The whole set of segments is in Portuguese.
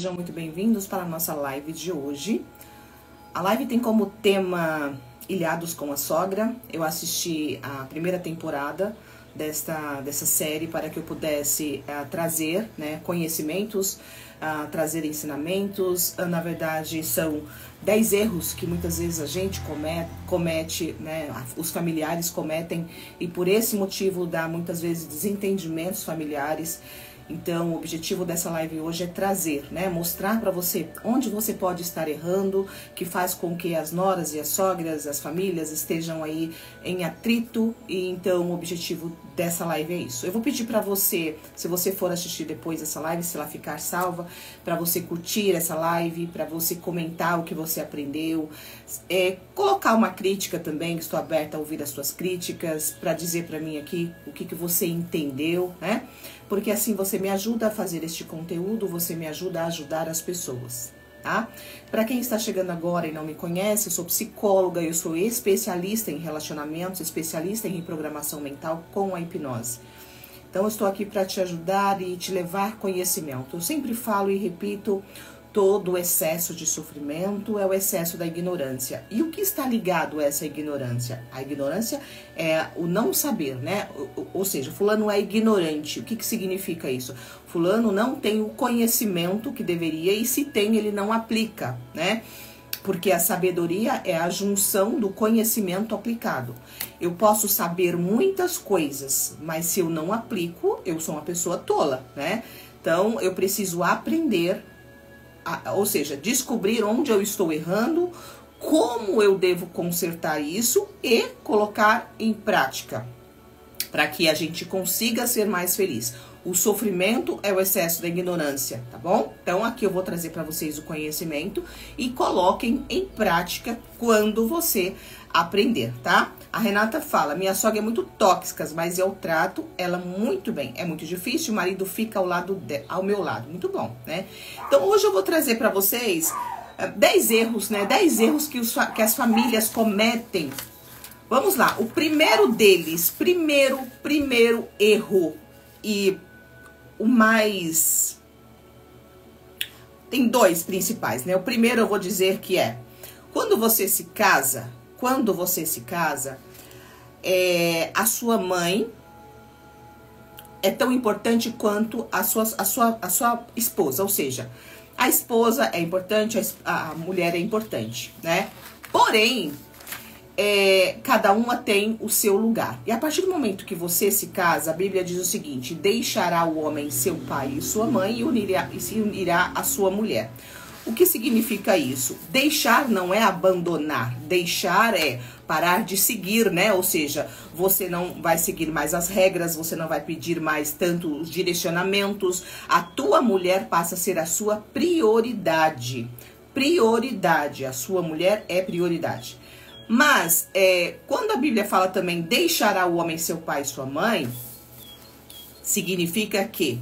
Sejam muito bem-vindos para a nossa live de hoje. A live tem como tema Ilhados com a Sogra. Eu assisti a primeira temporada dessa série para que eu pudesse trazer conhecimentos, trazer ensinamentos. Na verdade, são 10 erros que muitas vezes a gente comete, os familiares cometem, e por esse motivo dá muitas vezes desentendimentos familiares. Então, o objetivo dessa live hoje é trazer, mostrar para você onde você pode estar errando, que faz com que as noras e as sogras, as famílias estejam aí em atrito. E então, o objetivo dessa live é isso. Eu vou pedir para você, se você for assistir depois essa live, se ela ficar salva, para você curtir essa live, para você comentar o que você aprendeu, colocar uma crítica também, estou aberta a ouvir as suas críticas, para dizer para mim aqui o que você entendeu, Porque assim você me ajuda a fazer este conteúdo, você me ajuda a ajudar as pessoas, tá? Para quem está chegando agora e não me conhece, eu sou psicóloga, eu sou especialista em relacionamentos, especialista em reprogramação mental com a hipnose. Então eu estou aqui para te ajudar e te levar conhecimento. Eu sempre falo e repito, todo excesso de sofrimento é o excesso da ignorância. E o que está ligado a essa ignorância? A ignorância é o não saber, Ou seja, fulano é ignorante. O que significa isso? Fulano não tem o conhecimento que deveria, e se tem, ele não aplica, Porque a sabedoria é a junção do conhecimento aplicado. Eu posso saber muitas coisas, mas se eu não aplico, eu sou uma pessoa tola, Então, eu preciso aprender, ou seja, descobrir onde eu estou errando, como eu devo consertar isso e colocar em prática, para que a gente consiga ser mais feliz. O sofrimento é o excesso da ignorância, tá bom? Então aqui eu vou trazer para vocês o conhecimento e coloquem em prática quando você aprender, tá? A Renata fala, minha sogra é muito tóxica, mas eu trato ela muito bem. É muito difícil, o marido fica ao meu lado. Muito bom, Então hoje eu vou trazer para vocês 10 erros, 10 erros que as famílias cometem. Vamos lá, o primeiro deles, primeiro erro, e o mais... Tem dois principais, O primeiro eu vou dizer que é, quando você se casa, a sua mãe é tão importante quanto a sua esposa, ou seja, a esposa é importante, a mulher é importante, Porém, cada uma tem o seu lugar. E a partir do momento que você se casa, a Bíblia diz o seguinte, deixará o homem seu pai e sua mãe e se unirá à sua mulher. O que significa isso? Deixar não é abandonar, deixar é parar de seguir, Ou seja, você não vai seguir mais as regras, você não vai pedir mais tanto os direcionamentos, a tua mulher passa a ser a sua prioridade. Prioridade, a sua mulher é prioridade. Mas, quando a Bíblia fala também, deixará o homem seu pai e sua mãe, significa que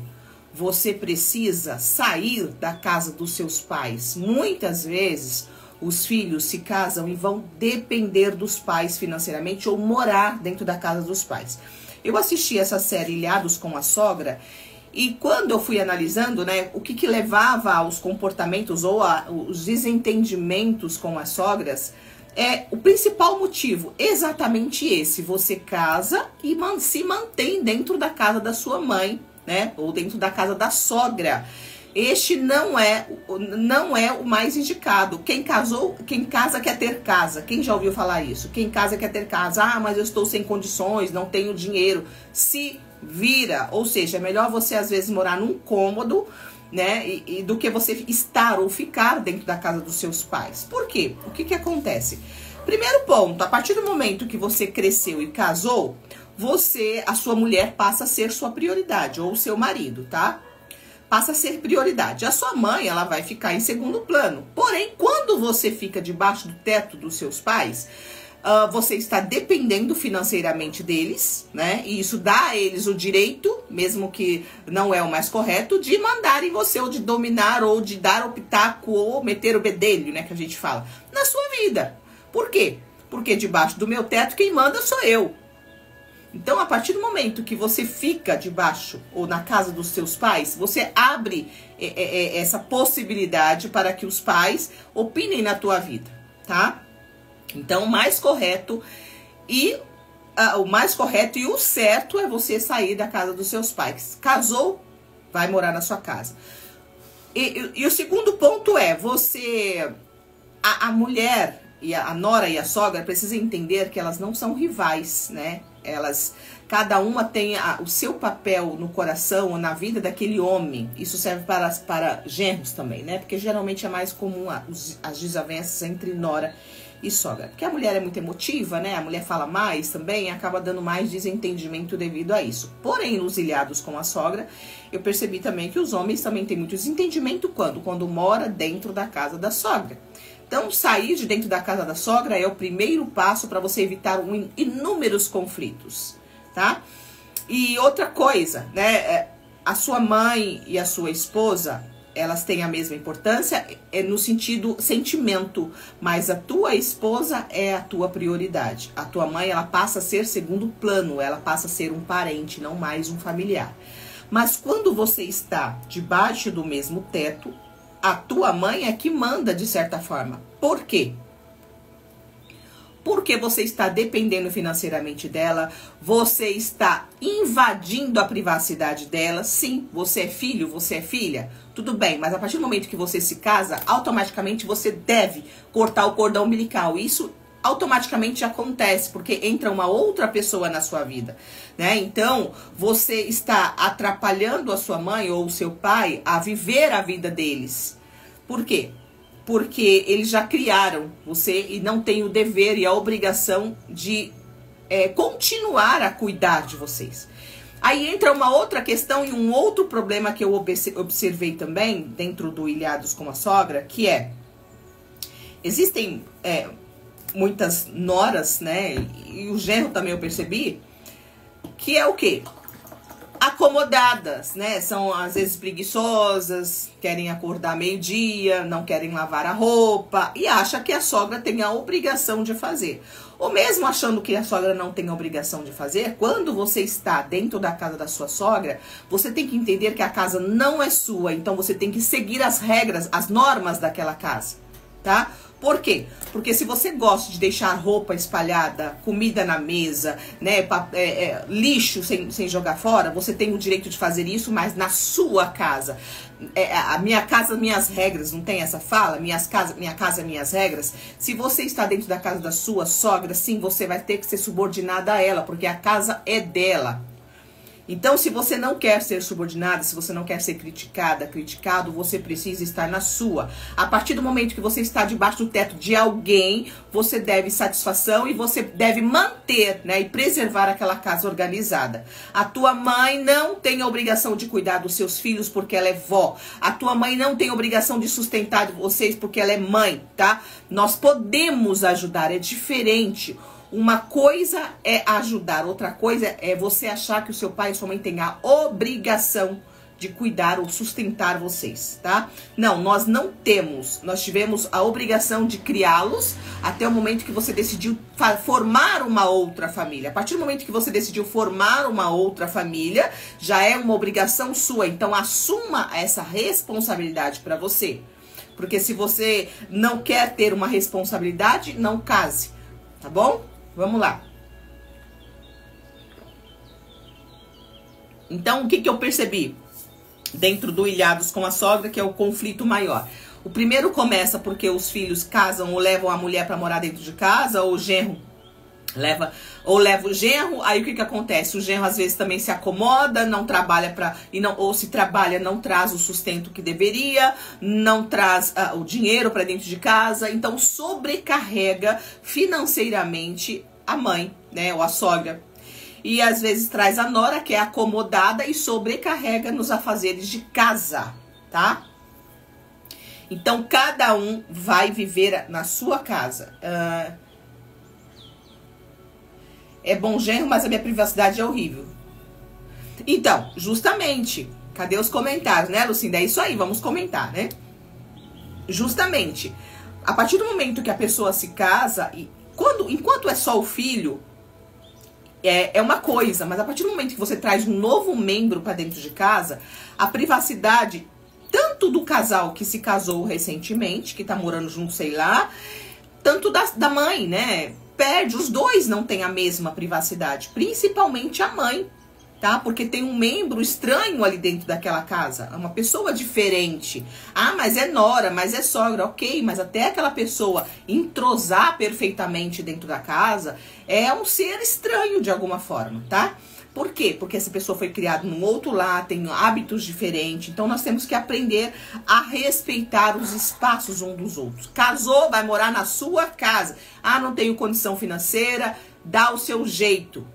você precisa sair da casa dos seus pais. Muitas vezes, os filhos se casam e vão depender dos pais financeiramente ou morar dentro da casa dos pais. Eu assisti essa série Ilhados com a Sogra, e quando eu fui analisando, o que levava aos comportamentos ou os desentendimentos com as sogras, o principal motivo, exatamente esse: você casa e se mantém dentro da casa da sua mãe, ou dentro da casa da sogra. Este não é o mais indicado. Quem casa quer ter casa. Quem já ouviu falar isso? Quem casa quer ter casa. Ah, mas eu estou sem condições, não tenho dinheiro. Se vira, ou seja, é melhor você às vezes morar num cômodo, e do que você estar ou ficar dentro da casa dos seus pais. Por quê? O que acontece? Primeiro ponto, a partir do momento que você cresceu e casou, a sua mulher passa a ser sua prioridade, ou o seu marido, tá? Passa a ser prioridade. A sua mãe, ela vai ficar em segundo plano. Porém, quando você fica debaixo do teto dos seus pais, você está dependendo financeiramente deles, E isso dá a eles o direito, mesmo que não é o mais correto, de mandar em você, ou de dominar, ou de dar o pitaco, ou meter o bedelho, que a gente fala, na sua vida. Por quê? Porque debaixo do meu teto, quem manda sou eu. Então, a partir do momento que você fica debaixo ou na casa dos seus pais, você abre essa possibilidade para que os pais opinem na tua vida, tá? Então, o mais correto e o certo é você sair da casa dos seus pais. Casou, vai morar na sua casa. E o segundo ponto é, a mulher, e a nora e a sogra precisam entender que elas não são rivais, né? Cada uma tem o seu papel no coração ou na vida daquele homem. Isso serve para genros também, né? Porque geralmente é mais comum as desavenças entre nora e sogra. Porque a mulher é muito emotiva, né? A mulher fala mais também, acaba dando mais desentendimento devido a isso. Porém, nos ilhados com a sogra, eu percebi também que os homens também têm muito desentendimento quando mora dentro da casa da sogra. Então, sair de dentro da casa da sogra é o primeiro passo para você evitar inúmeros conflitos, tá? E outra coisa, né? A sua mãe e a sua esposa, elas têm a mesma importância no sentido sentimento, mas a tua esposa é a tua prioridade. A tua mãe, ela passa a ser segundo plano, ela passa a ser um parente, não mais um familiar. Mas quando você está debaixo do mesmo teto, a tua mãe é que manda de certa forma. Por quê? Porque você está dependendo financeiramente dela, você está invadindo a privacidade dela. Sim, você é filho, você é filha, tudo bem, mas a partir do momento que você se casa, automaticamente você deve cortar o cordão umbilical. Isso automaticamente acontece, porque entra uma outra pessoa na sua vida, né? Então, você está atrapalhando a sua mãe ou o seu pai a viver a vida deles. Por quê? Porque eles já criaram você e não tem o dever e a obrigação de continuar a cuidar de vocês. Aí entra uma outra questão e um outro problema que eu observei também dentro do Ilhados com a Sogra, que existem muitas noras, né, e o genro também eu percebi, que é o quê? Acomodadas, né, são às vezes preguiçosas, querem acordar meio-dia, não querem lavar a roupa e acha que a sogra tem a obrigação de fazer. Ou mesmo achando que a sogra não tem a obrigação de fazer, quando você está dentro da casa da sua sogra, você tem que entender que a casa não é sua, então você tem que seguir as regras, as normas daquela casa, tá? Por quê? Porque se você gosta de deixar roupa espalhada, comida na mesa, né, lixo sem jogar fora, você tem o direito de fazer isso, mas na sua casa. A minha casa, minhas regras, não tem essa fala? Minha casa, minhas regras. Se você está dentro da casa da sua sogra, sim, você vai ter que ser subordinada a ela, porque a casa é dela. Então, se você não quer ser subordinada, se você não quer ser criticado, você precisa estar na sua. A partir do momento que você está debaixo do teto de alguém, você deve satisfação e você deve manter, né, e preservar aquela casa organizada. A tua mãe não tem a obrigação de cuidar dos seus filhos porque ela é vó. A tua mãe não tem a obrigação de sustentar vocês porque ela é mãe, tá? Nós podemos ajudar, é diferente. Uma coisa é ajudar, outra coisa é você achar que o seu pai e sua mãe têm a obrigação de cuidar ou sustentar vocês, tá? Não, nós não temos. Nós tivemos a obrigação de criá-los até o momento que você decidiu formar uma outra família. A partir do momento que você decidiu formar uma outra família, já é uma obrigação sua. Então, assuma essa responsabilidade para você. Porque se você não quer ter uma responsabilidade, não case, tá bom? Vamos lá. Então, o que eu percebi dentro do Ilhados com a Sogra, que é o conflito maior? O primeiro começa porque os filhos casam ou levam a mulher para morar dentro de casa, ou o genro leva o genro. Aí o que acontece? O genro às vezes também se acomoda, não trabalha ou se trabalha, não traz o sustento que deveria, não traz o dinheiro para dentro de casa, então sobrecarrega financeiramente a mãe, né, ou a sogra. E às vezes traz a nora, que é acomodada, e sobrecarrega nos afazeres de casa, tá? Então cada um vai viver na sua casa. É bom genro, mas a minha privacidade é horrível. Então, justamente, cadê os comentários, né, Lucinda? É isso aí, vamos comentar, né? Justamente, a partir do momento que a pessoa se casa, enquanto é só o filho, é uma coisa, mas a partir do momento que você traz um novo membro para dentro de casa, a privacidade tanto do casal que se casou recentemente, que tá morando junto, sei lá, tanto da mãe, né? Perde, os dois não têm a mesma privacidade, principalmente a mãe, tá? Porque tem um membro estranho ali dentro daquela casa, uma pessoa diferente. Ah, mas é nora, mas é sogra, ok, mas até aquela pessoa entrosar perfeitamente dentro da casa, é um ser estranho de alguma forma, tá? Por quê? Porque essa pessoa foi criada num outro lar, tem hábitos diferentes, então nós temos que aprender a respeitar os espaços uns dos outros. Casou, vai morar na sua casa. Ah, não tenho condição financeira, dá o seu jeito,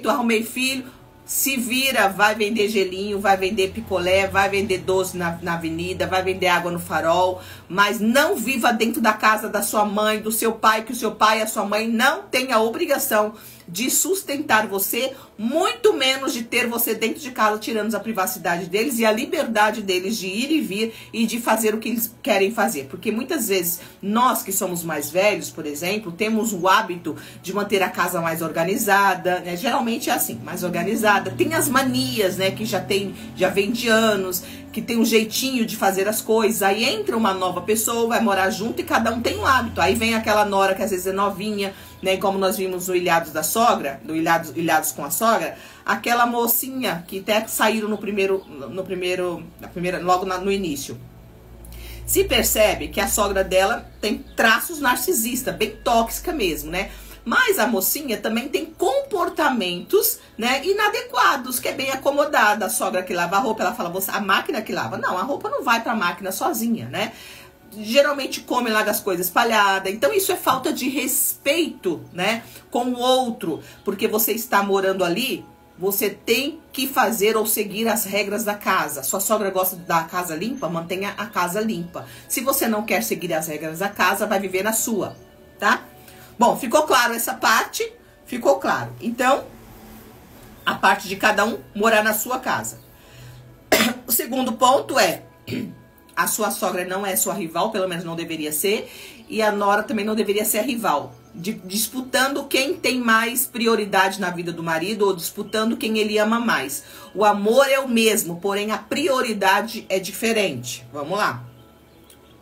arrumei filho, se vira, vai vender gelinho, vai vender picolé, vai vender doce na avenida, vai vender água no farol, mas não viva dentro da casa da sua mãe, do seu pai, que o seu pai e a sua mãe não têm a obrigação de sustentar você, muito menos de ter você dentro de casa, tirando a privacidade deles e a liberdade deles de ir e vir e de fazer o que eles querem fazer. Porque muitas vezes, nós que somos mais velhos, por exemplo, temos o hábito de manter a casa mais organizada, né? Geralmente é assim, mais organizada. Tem as manias, né, que já vem de anos, que tem um jeitinho de fazer as coisas. Aí entra uma nova pessoa, vai morar junto e cada um tem um hábito. Aí vem aquela nora que às vezes é novinha, né, como nós vimos no Ilhados da Sogra, no Ilhados com a Sogra, aquela mocinha que até saíram logo no início. Se percebe que a sogra dela tem traços narcisistas, bem tóxica mesmo, né? Mas a mocinha também tem comportamentos, né, inadequados, que é bem acomodada. A sogra que lava a roupa, ela fala, a máquina que lava. Não, a roupa não vai pra máquina sozinha, né? Geralmente come lá das coisas espalhadas. Então isso é falta de respeito, né, com o outro. Porque você está morando ali, você tem que fazer ou seguir as regras da casa. Sua sogra gosta da casa limpa, mantenha a casa limpa. Se você não quer seguir as regras da casa, vai viver na sua, tá? Bom, ficou claro essa parte? Ficou claro. Então, a parte de cada um morar na sua casa. O segundo ponto é, a sua sogra não é sua rival, pelo menos não deveria ser, e a nora também não deveria ser a rival. Disputando quem tem mais prioridade na vida do marido ou disputando quem ele ama mais. O amor é o mesmo, porém a prioridade é diferente. Vamos lá.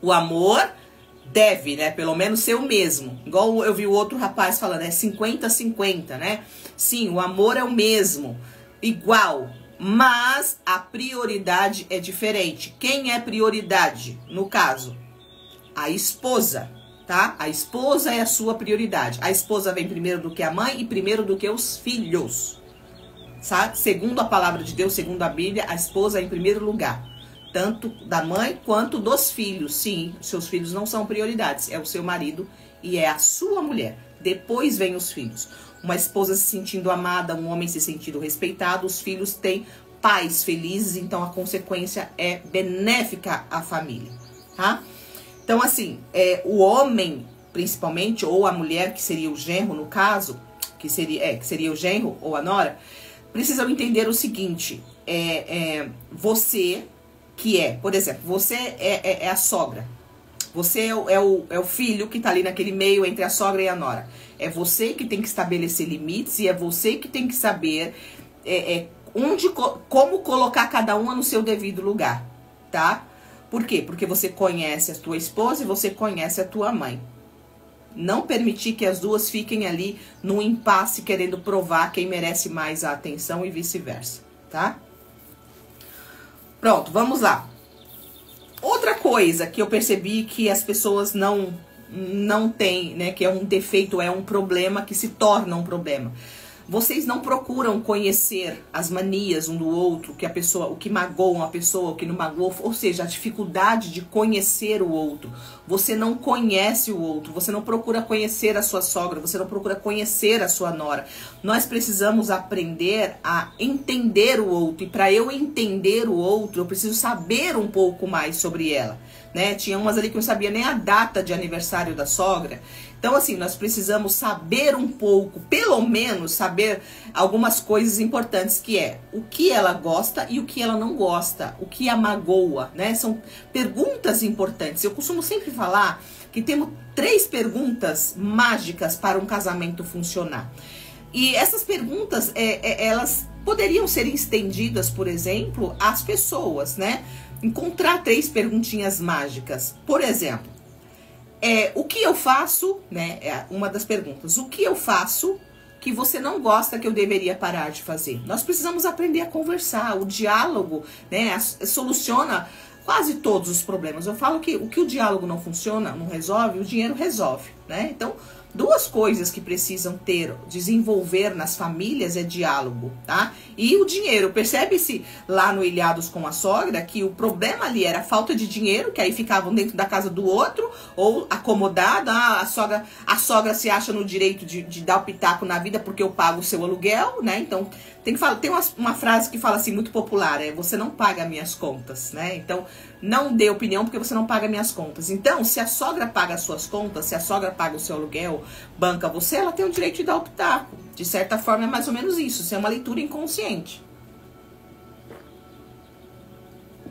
O amor deve, né, pelo menos ser o mesmo. Igual eu vi o outro rapaz falando, é 50-50, né? Sim, o amor é o mesmo, igual, mas a prioridade é diferente. Quem é prioridade? No caso, a esposa, tá? A esposa é a sua prioridade. A esposa vem primeiro do que a mãe e primeiro do que os filhos, sabe? Segundo a palavra de Deus, segundo a Bíblia, a esposa é em primeiro lugar. Tanto da mãe quanto dos filhos. Sim, seus filhos não são prioridades. É o seu marido e é a sua mulher. Depois vem os filhos. Uma esposa se sentindo amada, um homem se sentindo respeitado. Os filhos têm pais felizes, então a consequência é benéfica à família, tá? Então, assim, o homem, principalmente, ou a mulher, que seria o genro no caso, que seria o genro ou a nora, precisam entender o seguinte, você... por exemplo, você é a sogra. Você é o filho que tá ali naquele meio entre a sogra e a nora. É você que tem que estabelecer limites e é você que tem que saber como colocar cada uma no seu devido lugar, tá? Por quê? Porque você conhece a tua esposa e você conhece a tua mãe. Não permitir que as duas fiquem ali num impasse querendo provar quem merece mais a atenção e vice-versa, tá? Pronto, vamos lá. Outra coisa que eu percebi que as pessoas não têm, né, que é um defeito, é um problema que se torna um problema. Vocês não procuram conhecer as manias um do outro, que a pessoa, o que magoa uma pessoa, o que não magoa, ou seja, a dificuldade de conhecer o outro. Você não conhece o outro, você não procura conhecer a sua sogra, você não procura conhecer a sua nora. Nós precisamos aprender a entender o outro, e para eu entender o outro, eu preciso saber um pouco mais sobre ela, né? Tinha umas ali que eu não sabia nem a data de aniversário da sogra. Então, assim, nós precisamos saber um pouco, pelo menos saber algumas coisas importantes, que é o que ela gosta e o que ela não gosta, o que a magoa, né? São perguntas importantes. Eu costumo sempre falar que temos 3 perguntas mágicas para um casamento funcionar. E essas perguntas, elas poderiam ser estendidas, por exemplo, às pessoas, né? Encontrar 3 perguntinhas mágicas. Por exemplo, o que eu faço, né? É uma das perguntas. O que eu faço que você não gosta que eu deveria parar de fazer? Nós precisamos aprender a conversar. O diálogo, né, soluciona quase todos os problemas. Eu falo que o diálogo não funciona, não resolve, o dinheiro resolve, né? Então, 2 coisas que precisam desenvolver nas famílias é diálogo, tá? E o dinheiro. Percebe-se lá no Ilhados com a Sogra que o problema ali era a falta de dinheiro, que aí ficavam dentro da casa do outro, ou acomodado. A sogra se acha no direito de dar o pitaco na vida porque eu pago o seu aluguel, né? Então, tem uma frase que fala assim, muito popular, você não paga minhas contas, né? Então, não dê opinião porque você não paga minhas contas. Então, se a sogra paga as suas contas, se a sogra paga o seu aluguel, banca você, ela tem o direito de dar o pitaco. De certa forma, é mais ou menos isso. Isso é uma leitura inconsciente.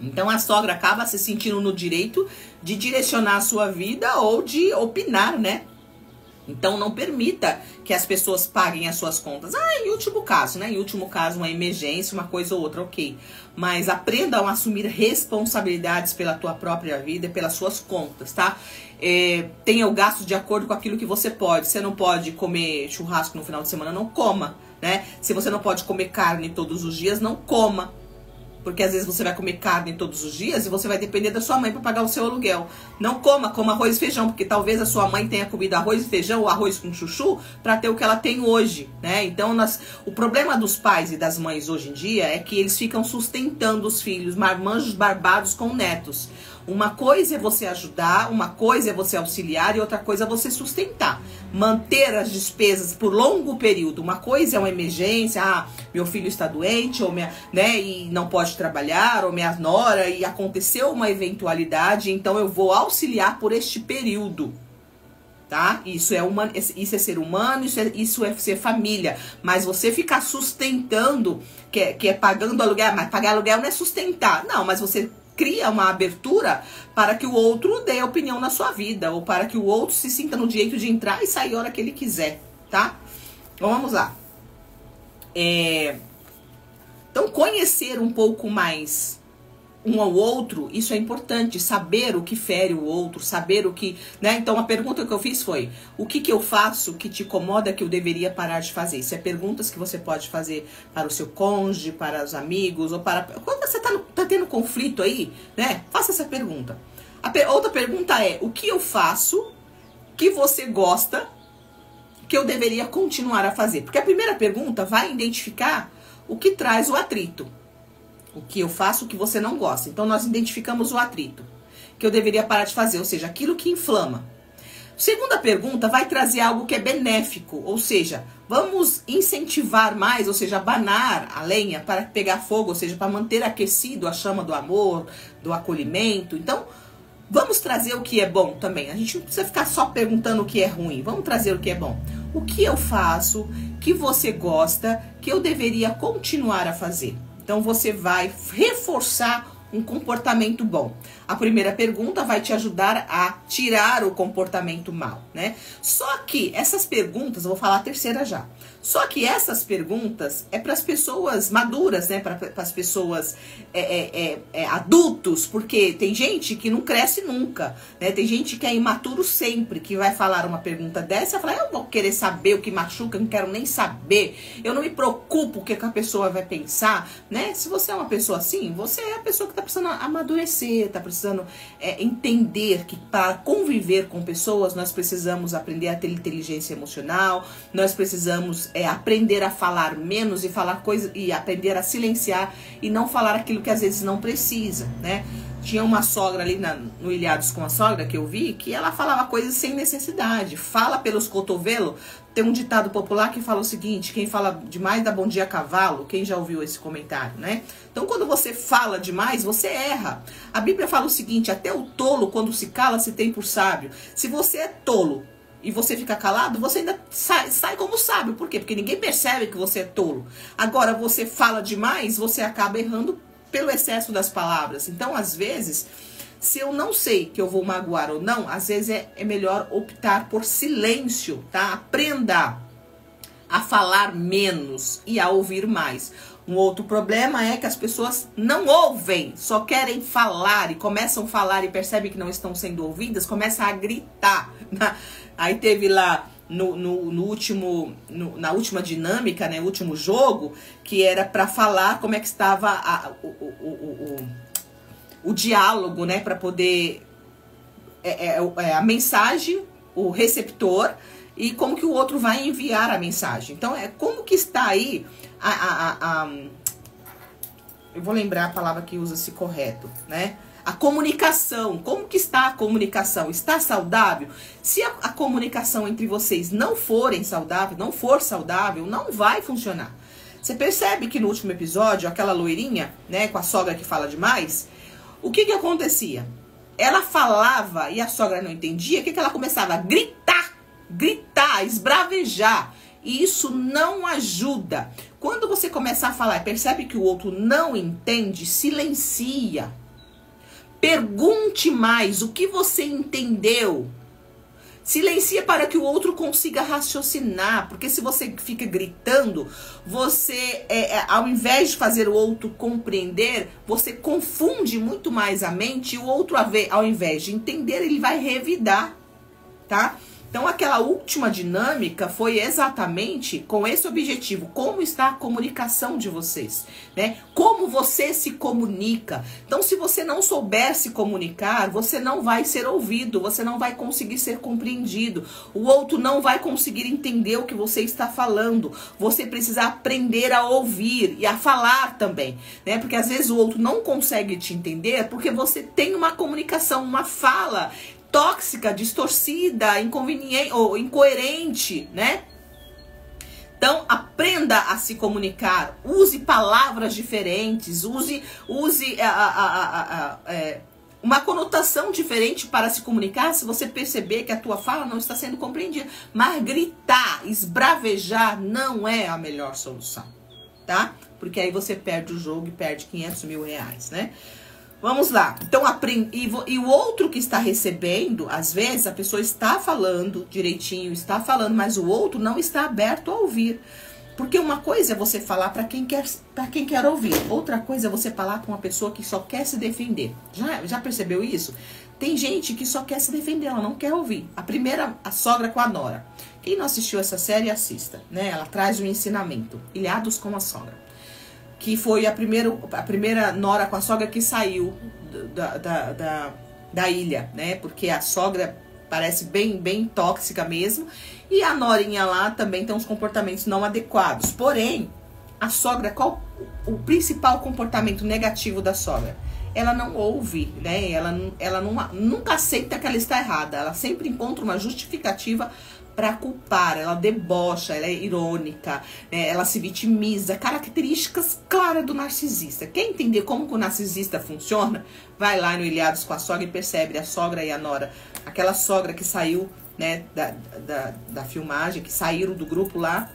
Então, a sogra acaba se sentindo no direito de direcionar a sua vida ou de opinar, né? Então, não permita que as pessoas paguem as suas contas. Em último caso, né? Em último caso, uma emergência, uma coisa ou outra, ok. Mas aprendam a assumir responsabilidades pela tua própria vida e pelas suas contas, tá? Tenha o gasto de acordo com aquilo que você pode. Você não pode comer churrasco no final de semana, não coma, né? Se você não pode comer carne todos os dias, não coma. Porque às vezes você vai comer carne todos os dias e você vai depender da sua mãe para pagar o seu aluguel. Não coma arroz e feijão, porque talvez a sua mãe tenha comido arroz e feijão ou arroz com chuchu para ter o que ela tem hoje, né? Então, o problema dos pais e das mães hoje em dia é que eles ficam sustentando os filhos, marmanjos barbados com netos. Uma coisa é você ajudar, uma coisa é você auxiliar e outra coisa é você sustentar. Manter as despesas por longo período. Uma coisa é uma emergência, meu filho está doente, ou e não pode trabalhar, ou minha nora, e aconteceu uma eventualidade, então eu vou auxiliar por este período. Tá? Isso é ser humano, isso é ser família. Mas você ficar sustentando, que é pagando aluguel, mas pagar aluguel não é sustentar. Não, mas você cria uma abertura para que o outro dê opinião na sua vida, ou para que o outro se sinta no direito de entrar e sair a hora que ele quiser, tá? Então, vamos lá. Então, conhecer um pouco mais um ao outro, isso é importante, saber o que fere o outro, saber o que, né? Então, a pergunta que eu fiz foi, o que eu faço que te incomoda que eu deveria parar de fazer? Isso é perguntas que você pode fazer para o seu cônjuge, para os amigos, ou para... Quando você tá tendo conflito aí, né? Faça essa pergunta. Outra pergunta é, o que eu faço que você gosta que eu deveria continuar a fazer? Porque a primeira pergunta vai identificar o que traz o atrito. O que eu faço que você não gosta. Então, nós identificamos o atrito que eu deveria parar de fazer, ou seja, aquilo que inflama. Segunda pergunta vai trazer algo que é benéfico, ou seja, vamos incentivar mais, ou seja, abanar a lenha para pegar fogo, ou seja, para manter aquecido a chama do amor, do acolhimento. Então, vamos trazer o que é bom também. A gente não precisa ficar só perguntando o que é ruim, vamos trazer o que é bom. O que eu faço que você gosta que eu deveria continuar a fazer? Então, você vai reforçar um comportamento bom. A primeira pergunta vai te ajudar a tirar o comportamento mal, né? Só que essas perguntas, eu vou falar a terceira já. Só que essas perguntas é para as pessoas maduras, né? Para as pessoas adultos, porque tem gente que não cresce nunca, né? Tem gente que é imaturo sempre, que vai falar uma pergunta dessa e falar, eu vou querer saber o que machuca, eu não quero nem saber, eu não me preocupo o que a pessoa vai pensar, né? Se você é uma pessoa assim, você é a pessoa que está precisando amadurecer, está precisando entender que para conviver com pessoas, nós precisamos aprender a ter inteligência emocional, nós precisamos aprender a falar menos e falar coisas e aprender a silenciar e não falar aquilo que às vezes não precisa, né? Tinha uma sogra ali no Ilhados com a Sogra que eu vi que ela falava coisas sem necessidade, fala pelos cotovelos. Tem um ditado popular que fala o seguinte, quem fala demais dá bom dia a cavalo. Quem já ouviu esse comentário, né? Então, quando você fala demais, você erra. A Bíblia fala o seguinte, até o tolo, quando se cala, se tem por sábio. Se você é tolo e você fica calado, você ainda sai como sábio. Por quê? Porque ninguém percebe que você é tolo. Agora, você fala demais, você acaba errando pelo excesso das palavras. Então, às vezes, se eu não sei que eu vou magoar ou não, às vezes é melhor optar por silêncio, tá? Aprenda a falar menos e a ouvir mais. Um outro problema é que as pessoas não ouvem, só querem falar e começam a falar e percebem que não estão sendo ouvidas, começam a gritar. Aí teve lá na última dinâmica, né, último jogo, que era para falar como é que estava o diálogo, né, para poder a mensagem, o receptor e como que o outro vai enviar a mensagem. Então, como que está aí eu vou lembrar a palavra que usa-se correto, né? A comunicação. Como que está a comunicação? Está saudável? Se a comunicação entre vocês não for saudável, não vai funcionar. Você percebe que no último episódio, aquela loirinha, né, com a sogra que fala demais, o que acontecia? Ela falava e a sogra não entendia, o que ela começava a gritar, esbravejar. E isso não ajuda. Quando você começar a falar e percebe que o outro não entende, silencia. Pergunte mais o que você entendeu. Silencia para que o outro consiga raciocinar. Porque se você fica gritando, você, ao invés de fazer o outro compreender, você confunde muito mais a mente. E o outro, ao invés de entender, ele vai revidar, tá? Então, aquela última dinâmica foi exatamente com esse objetivo. Como está a comunicação de vocês, né? Como você se comunica. Então, se você não souber se comunicar, você não vai ser ouvido, você não vai conseguir ser compreendido. O outro não vai conseguir entender o que você está falando. Você precisa aprender a ouvir e a falar também, né? Porque às vezes o outro não consegue te entender porque você tem uma comunicação, uma fala tóxica, distorcida, inconveniente ou incoerente, né? Então, aprenda a se comunicar, use palavras diferentes, use uma conotação diferente para se comunicar se você perceber que a tua fala não está sendo compreendida. Mas gritar, esbravejar não é a melhor solução, tá? Porque aí você perde o jogo e perde 500 mil reais, né? Vamos lá. Então, e o outro que está recebendo, às vezes a pessoa está falando direitinho, está falando, mas o outro não está aberto a ouvir. Porque uma coisa é você falar para quem quer ouvir. Outra coisa é você falar com uma pessoa que só quer se defender. Já percebeu isso? Tem gente que só quer se defender, ela não quer ouvir. A sogra com a nora. Quem não assistiu essa série, assista, né? Ela traz um ensinamento. Ilhados com a sogra. Que foi a primeira nora com a sogra que saiu da ilha, né? Porque a sogra parece bem tóxica mesmo. E a norinha lá também tem uns comportamentos não adequados. Porém, a sogra, qual o principal comportamento negativo da sogra? Ela não ouve, né? Ela nunca aceita que ela está errada. Ela sempre encontra uma justificativa para culpar, ela debocha, ela é irônica, né? Ela se vitimiza, características claras do narcisista. Quer entender como que o narcisista funciona? Vai lá no Ilhados com a Sogra e percebe a sogra e a nora. Aquela sogra que saiu, né, da filmagem, que saíram do grupo lá,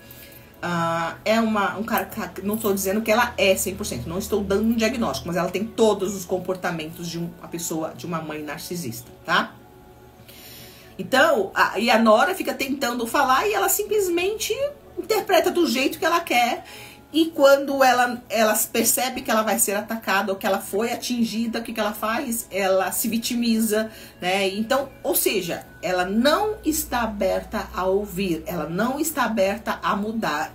é um cara, não estou dizendo que ela é 100%, não estou dando um diagnóstico, mas ela tem todos os comportamentos de uma pessoa, de uma mãe narcisista, tá? Então, e a nora fica tentando falar e ela simplesmente interpreta do jeito que ela quer. E quando ela percebe que ela vai ser atacada ou que ela foi atingida, o que ela faz? Ela se vitimiza, né? Então, ou seja, ela não está aberta a ouvir, ela não está aberta a mudar.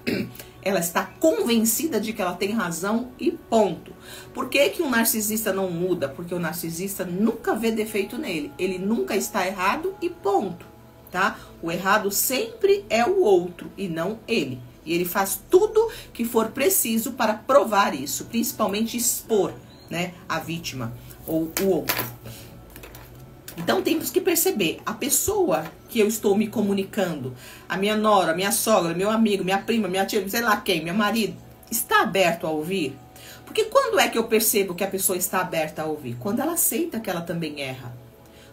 Ela está convencida de que ela tem razão e ponto. Por que que um narcisista não muda? Porque o narcisista nunca vê defeito nele. Ele nunca está errado e ponto, tá? O errado sempre é o outro e não ele. E ele faz tudo que for preciso para provar isso. Principalmente expor, né, a vítima ou o outro. Então temos que perceber, a pessoa que eu estou me comunicando, a minha nora, a minha sogra, meu amigo, minha prima, minha tia, sei lá quem, meu marido, está aberto a ouvir? Porque quando é que eu percebo que a pessoa está aberta a ouvir? Quando ela aceita que ela também erra.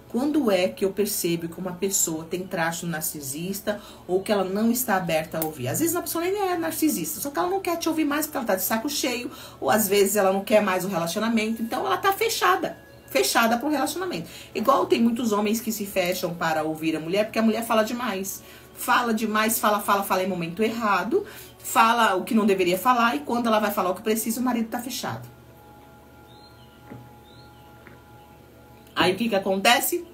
Quando é que eu percebo que uma pessoa tem traço narcisista ou que ela não está aberta a ouvir? Às vezes a pessoa nem é narcisista, só que ela não quer te ouvir mais porque ela está de saco cheio, ou às vezes ela não quer mais o relacionamento, então ela está fechada para o relacionamento. Igual tem muitos homens que se fecham para ouvir a mulher, porque a mulher fala demais. Fala demais, fala em momento errado. fala o que não deveria falar, e quando ela vai falar o que precisa, o marido tá fechado. Aí o que acontece?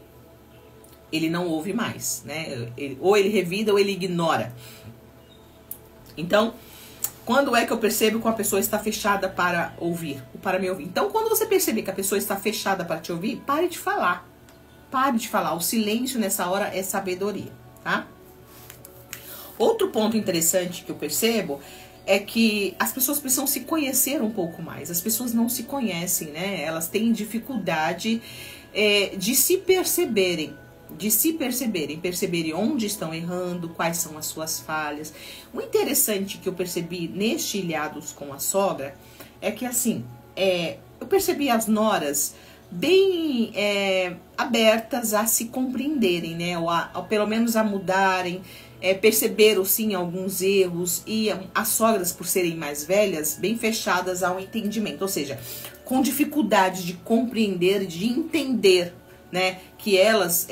Ele não ouve mais, né? Ou ele revida ou ele ignora. Então, quando é que eu percebo que uma pessoa está fechada para ouvir, ou para me ouvir? Então, quando você perceber que a pessoa está fechada para te ouvir, pare de falar. Pare de falar. O silêncio nessa hora é sabedoria, tá? Outro ponto interessante que eu percebo é que as pessoas precisam se conhecer um pouco mais. As pessoas não se conhecem, né? Elas têm dificuldade de se perceberem. Perceberem onde estão errando, quais são as suas falhas. O interessante que eu percebi neste Ilhados com a Sogra é que, assim, eu percebi as noras bem abertas a se compreenderem, né? Ou pelo menos a mudarem, perceberam sim alguns erros, e as sogras, por serem mais velhas, bem fechadas ao entendimento, ou seja, com dificuldade de compreender, de entender, né, que elas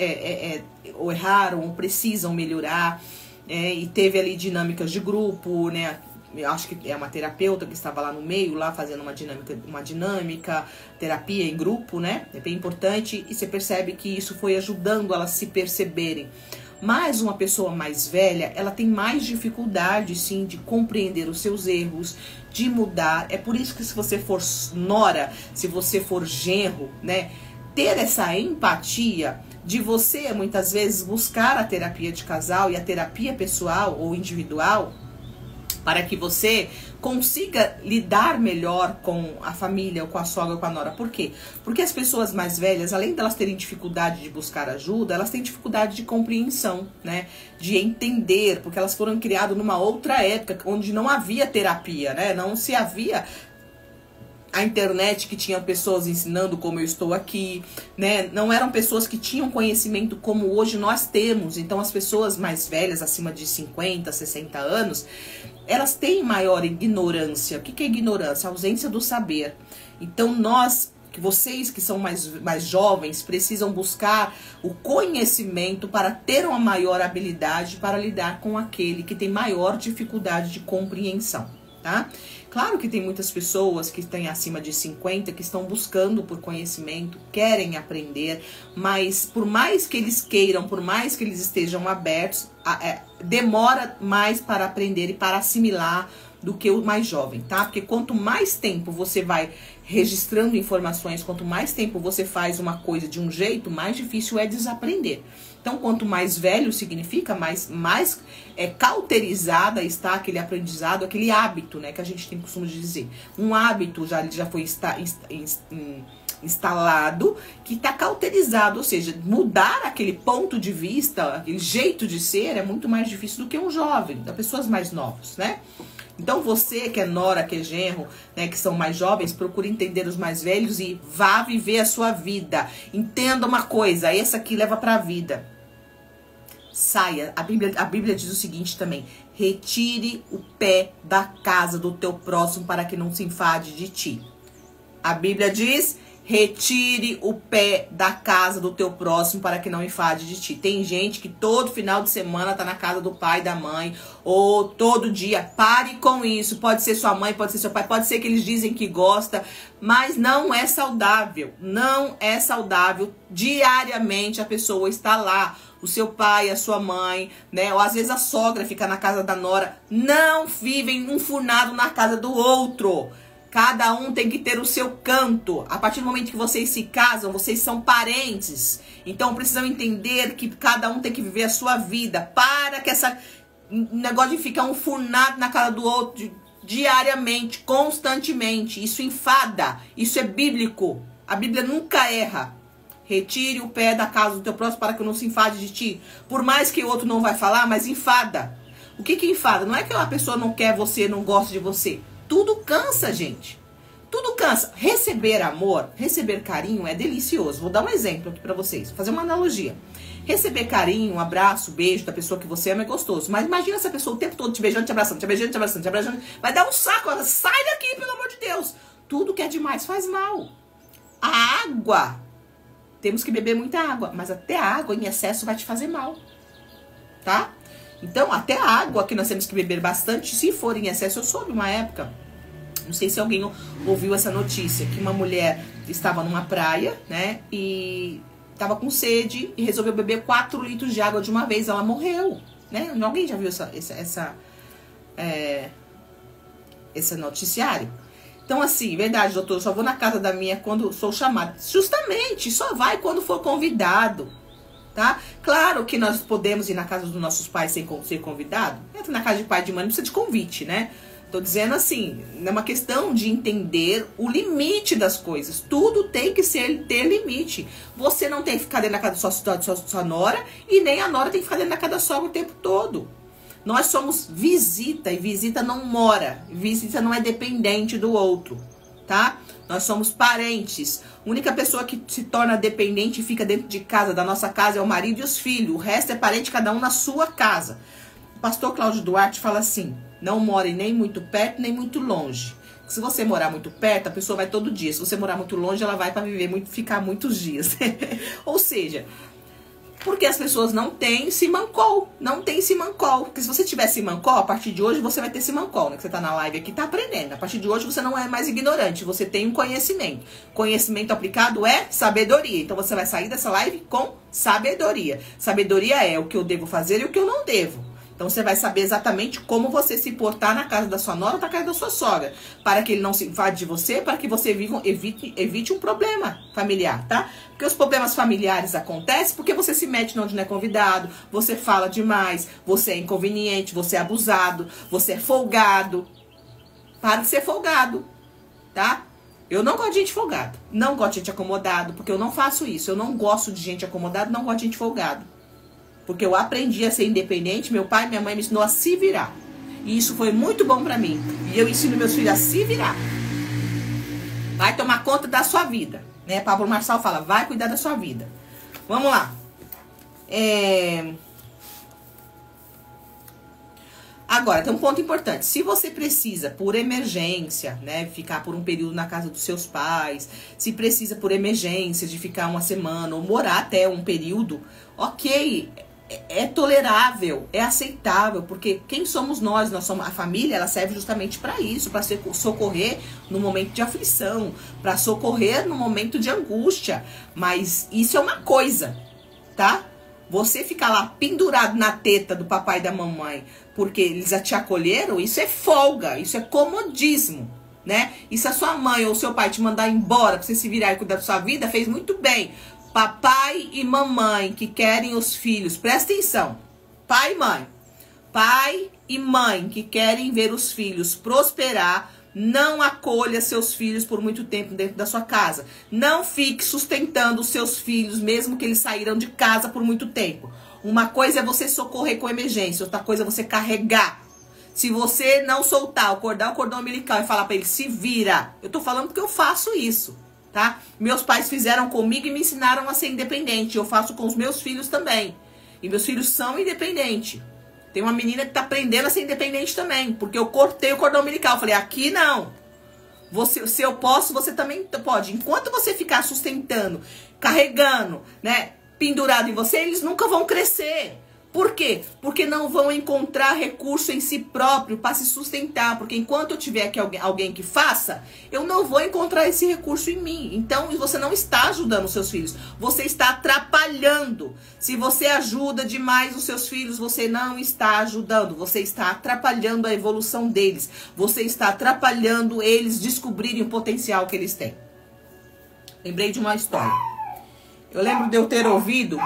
ou erraram ou precisam melhorar, e teve ali dinâmicas de grupo, né? Eu acho que é uma terapeuta que estava lá no meio, lá fazendo uma dinâmica, terapia em grupo, né? É bem importante, e você percebe que isso foi ajudando elas a se perceberem. Mas uma pessoa mais velha, ela tem mais dificuldade, sim, de compreender os seus erros, de mudar. É por isso que, se você for nora, se você for genro, né, ter essa empatia de você, muitas vezes, buscar a terapia de casal e a terapia pessoal ou individual, para que você consiga lidar melhor com a família, ou com a sogra, ou com a nora. Por quê? Porque as pessoas mais velhas, além delas terem dificuldade de buscar ajuda, elas têm dificuldade de compreensão, né? De entender, porque elas foram criadas numa outra época, onde não havia terapia, né? Não se havia a internet, que tinha pessoas ensinando como eu estou aqui, né? Não eram pessoas que tinham conhecimento como hoje nós temos. Então, as pessoas mais velhas, acima de 50, 60 anos, elas têm maior ignorância. O que é ignorância? A ausência do saber. Então, vocês que são mais jovens, precisam buscar o conhecimento para ter uma maior habilidade para lidar com aquele que tem maior dificuldade de compreensão, tá? Claro que tem muitas pessoas que têm acima de 50 que estão buscando por conhecimento, querem aprender, mas por mais que eles queiram, por mais que eles estejam abertos, demora mais para aprender e para assimilar do que o mais jovem, tá? Porque quanto mais tempo você vai registrando informações, quanto mais tempo você faz uma coisa de um jeito, mais difícil é desaprender. Então, quanto mais velho significa, mais cauterizada está aquele aprendizado, aquele hábito, né, que a gente tem costume de dizer. Um hábito já foi instalado, que está cauterizado, ou seja, mudar aquele ponto de vista, aquele jeito de ser, é muito mais difícil do que um jovem, das pessoas mais novas, né? Então, você que é nora, que é genro, né, que são mais jovens, procure entender os mais velhos e vá viver a sua vida. Entenda uma coisa, essa aqui leva para a vida. Saia. A Bíblia diz o seguinte também: retire o pé da casa do teu próximo para que não se enfade de ti. A Bíblia diz: retire o pé da casa do teu próximo para que não enfade de ti. Tem gente que todo final de semana tá na casa do pai e da mãe, ou todo dia. Pare com isso. Pode ser sua mãe, pode ser seu pai, pode ser que eles dizem que gosta, mas não é saudável. Não é saudável. Diariamente a pessoa está lá. O seu pai, a sua mãe, né? Ou às vezes a sogra fica na casa da nora. Não vivem enfurnado na casa do outro. Cada um tem que ter o seu canto. A partir do momento que vocês se casam, vocês são parentes. Então precisam entender que cada um tem que viver a sua vida. Para que esse negócio de ficar enfurnado na casa do outro diariamente, constantemente. Isso enfada. Isso é bíblico. A Bíblia nunca erra. Retire o pé da casa do teu próximo para que não se enfade de ti. Por mais que o outro não vai falar, mas enfada. O que enfada? Não é que uma pessoa não quer você, não gosta de você. Tudo cansa, gente. Tudo cansa. Receber amor, receber carinho é delicioso. Vou dar um exemplo aqui pra vocês. Vou fazer uma analogia. Receber carinho, um abraço, beijo da pessoa que você ama é gostoso. Mas imagina essa pessoa o tempo todo te beijando, te abraçando, te beijando, te abraçando, te abraçando. Vai dar um saco. Sai daqui, pelo amor de Deus. Tudo que é demais faz mal. A água. Temos que beber muita água. Mas até a água em excesso vai te fazer mal. Tá? Então, até a água que nós temos que beber bastante, se for em excesso. Eu soube uma época, não sei se alguém ouviu essa notícia, que uma mulher estava numa praia, né, e estava com sede e resolveu beber 4 litros de água de uma vez. Ela morreu, né? Alguém já viu esse noticiário? Então, assim, verdade, doutor, eu só vou na casa da minha quando sou chamada. Justamente, só vai quando for convidado, tá? Claro que nós podemos ir na casa dos nossos pais sem ser convidado. Entra na casa de pai e de mãe, não precisa de convite, né? Tô dizendo assim, é uma questão de entender o limite das coisas. Tudo tem que ter limite. Você não tem que ficar dentro da casa da sua nora, e nem a nora tem que ficar dentro da casa da sogra o tempo todo. Nós somos visita, e visita não mora. Visita não é dependente do outro, tá? Nós somos parentes. A única pessoa que se torna dependente e fica dentro de casa, da nossa casa, é o marido e os filhos. O resto é parente, cada um na sua casa. O pastor Cláudio Duarte fala assim: não more nem muito perto, nem muito longe. Se você morar muito perto, a pessoa vai todo dia. Se você morar muito longe, ela vai para ficar muitos dias. Ou seja, porque as pessoas não têm simancol. Não tem simancol. Porque se você tiver simancol, a partir de hoje você vai ter simancol, né? Que você tá na live aqui, tá aprendendo. A partir de hoje você não é mais ignorante. Você tem um conhecimento. Conhecimento aplicado é sabedoria. Então você vai sair dessa live com sabedoria. Sabedoria é o que eu devo fazer e o que eu não devo. Então você vai saber exatamente como você se portar na casa da sua nora ou na casa da sua sogra. Para que ele não se invade de você, para que você evite um problema familiar, tá? Porque os problemas familiares acontecem porque você se mete onde não é convidado, você fala demais, você é inconveniente, você é abusado, você é folgado. Para de ser folgado, tá? Eu não gosto de gente folgado, não gosto de gente acomodado, porque eu não faço isso. Eu não gosto de gente acomodada, não gosto de gente folgado. Porque eu aprendi a ser independente, meu pai e minha mãe me ensinou a se virar. E isso foi muito bom pra mim. E eu ensino meus filhos a se virar. Vai tomar conta da sua vida, né? Pablo Marçal fala, vai cuidar da sua vida. Vamos lá. Agora, tem um ponto importante. Se você precisa, por emergência, né, ficar por um período na casa dos seus pais, se precisa por emergência de ficar uma semana ou morar até um período, ok, é tolerável, é aceitável, porque quem somos nós? Nós somos a família, ela serve justamente para isso, para socorrer no momento de aflição, para socorrer no momento de angústia. Mas isso é uma coisa, tá? Você ficar lá pendurado na teta do papai e da mamãe porque eles já te acolheram, isso é folga, isso é comodismo, né? E se a sua mãe ou seu pai te mandar embora pra você se virar e cuidar da sua vida, fez muito bem. Papai e mamãe que querem os filhos, presta atenção, pai e mãe. Pai e mãe que querem ver os filhos prosperar, não acolha seus filhos por muito tempo dentro da sua casa. Não fique sustentando os seus filhos, mesmo que eles saíram de casa por muito tempo. Uma coisa é você socorrer com emergência, outra coisa é você carregar. Se você não soltar, acordar o cordão umbilical e falar pra ele, se vira. Eu tô falando porque eu faço isso, tá? Meus pais fizeram comigo e me ensinaram a ser independente. Eu faço com os meus filhos também. E meus filhos são independentes. Tem uma menina que tá aprendendo a ser independente também, porque eu cortei o cordão umbilical. Eu falei, aqui não. Se eu posso, você também pode. Enquanto você ficar sustentando, carregando, né, pendurado em você, eles nunca vão crescer. Por quê? Porque não vão encontrar recurso em si próprio para se sustentar. Porque enquanto eu tiver aqui alguém que faça, eu não vou encontrar esse recurso em mim. Então, você não está ajudando os seus filhos. Você está atrapalhando. Se você ajuda demais os seus filhos, você não está ajudando. Você está atrapalhando a evolução deles. Você está atrapalhando eles descobrirem o potencial que eles têm. Lembrei de uma história. Eu lembro de eu ter ouvido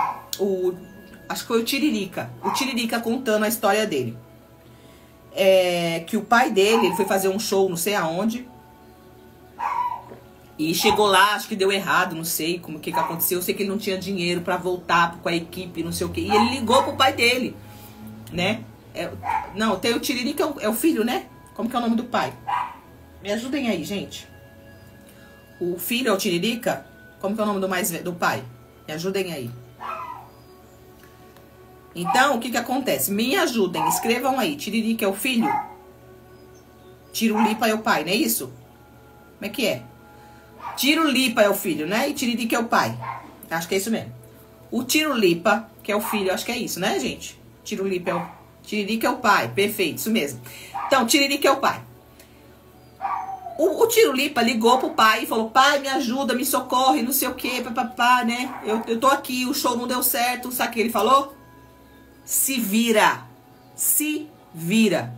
acho que foi o Tiririca contando a história dele. Que o pai dele, ele foi fazer um show não sei aonde. E chegou lá, acho que deu errado, não sei como que aconteceu. Eu sei que ele não tinha dinheiro pra voltar com a equipe, não sei o que. E ele ligou pro pai dele, né? Não, tem o Tiririca, é o filho, né? Como que é o nome do pai? Me ajudem aí, gente. O filho é o Tiririca? Como que é o nome do pai? Me ajudem aí. Então, o que acontece? Me ajudem, escrevam aí. Tiririca é o filho? Tirulipa é o pai, não é isso? Como é que é? Tirulipa é o filho, né? E Tiririca é o pai. Acho que é isso mesmo. O Tirulipa, que é o filho, acho que é isso, né, gente? Tirulipa Tiririca é o pai, perfeito, isso mesmo. Então, Tiririca é o pai. O Tirulipa ligou pro pai e falou, pai, me ajuda, me socorre, não sei o que, papapá, né? Eu tô aqui, o show não deu certo, sabe o que ele falou? Se vira, se vira.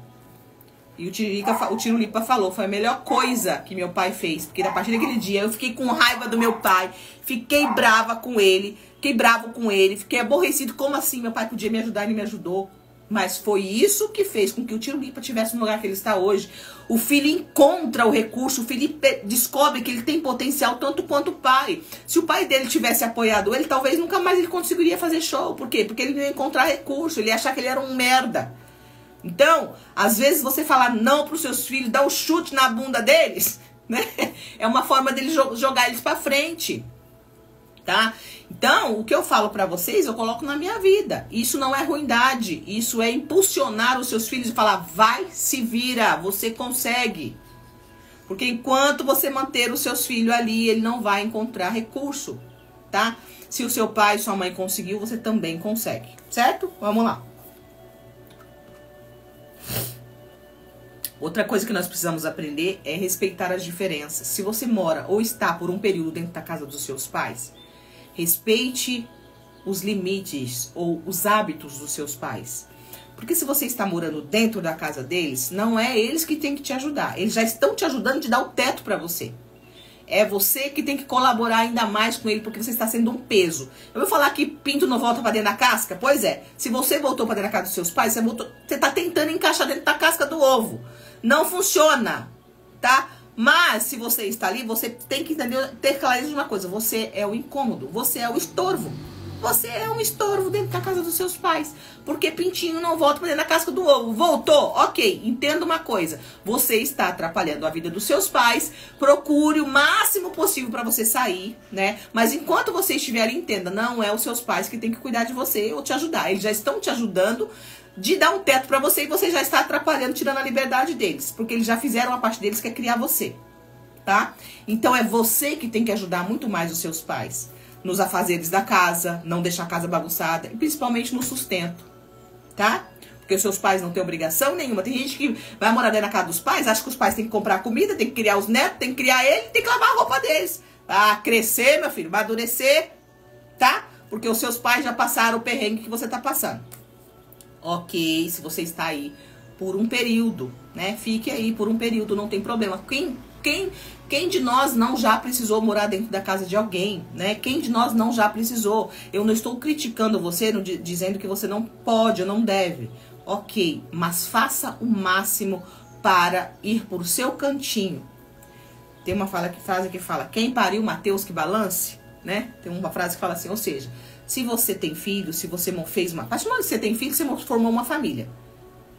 E o Tirulipa falou, foi a melhor coisa que meu pai fez, porque a partir daquele dia eu fiquei com raiva do meu pai, fiquei brava com ele, fiquei bravo com ele, fiquei aborrecido, como assim meu pai podia me ajudar e ele me ajudou? Mas foi isso que fez com que o Tirulipa estivesse no lugar que ele está hoje. O filho encontra o recurso, o filho descobre que ele tem potencial tanto quanto o pai. Se o pai dele tivesse apoiado ele, talvez nunca mais ele conseguiria fazer show. Por quê? Porque ele não ia encontrar recurso, ele ia achar que ele era um merda. Então, às vezes você falar não para os seus filhos, dar um chute na bunda deles, né? É uma forma deles jogar eles para frente. Tá? Então, o que eu falo pra vocês, eu coloco na minha vida. Isso não é ruindade, isso é impulsionar os seus filhos e falar, vai, se vira, você consegue. Porque enquanto você manter os seus filhos ali, ele não vai encontrar recurso, tá? Se o seu pai e sua mãe conseguiu, você também consegue, certo? Vamos lá. Outra coisa que nós precisamos aprender é respeitar as diferenças. Se você mora ou está por um período dentro da casa dos seus pais, respeite os limites ou os hábitos dos seus pais. Porque se você está morando dentro da casa deles, não é eles que têm que te ajudar. Eles já estão te ajudando a te dar o teto para você. É você que tem que colaborar ainda mais com ele, porque você está sendo um peso. Eu vou falar que pinto não volta para dentro da casca? Pois é. Se você voltou para dentro da casa dos seus pais, você está tentando encaixar dentro da casca do ovo. Não funciona, tá? Mas, se você está ali, você tem que entender, ter clareza de uma coisa. Você é o incômodo, você é o estorvo. Você é um estorvo dentro da casa dos seus pais. Porque pintinho não volta para dentro da casca do ovo. Voltou? Ok, entenda uma coisa. Você está atrapalhando a vida dos seus pais. Procure o máximo possível para você sair, né? Mas enquanto você estiver ali, entenda, não é os seus pais que tem que cuidar de você ou te ajudar. Eles já estão te ajudando de dar um teto para você e você já está atrapalhando, tirando a liberdade deles. Porque eles já fizeram a parte deles, que é criar você, tá? Então é você que tem que ajudar muito mais os seus pais. Nos afazeres da casa, não deixar a casa bagunçada, e principalmente no sustento, tá? Porque os seus pais não têm obrigação nenhuma. Tem gente que vai morar dentro da casa dos pais, acha que os pais têm que comprar comida, tem que criar os netos, tem que criar ele, tem que lavar a roupa deles. Ah, crescer, meu filho, amadurecer, tá? Porque os seus pais já passaram o perrengue que você tá passando. Ok, se você está aí por um período, né? Fique aí por um período, não tem problema. Quem de nós não já precisou morar dentro da casa de alguém, né? Quem de nós não já precisou? Eu não estou criticando você, dizendo que você não pode ou não deve. Ok, mas faça o máximo para ir por seu cantinho. Tem uma frase que fala, quem pariu Mateus que balance, né? Tem uma frase que fala assim, ou seja, se você tem filho, se você fez uma... A partir do momento que você tem filho, você formou uma família.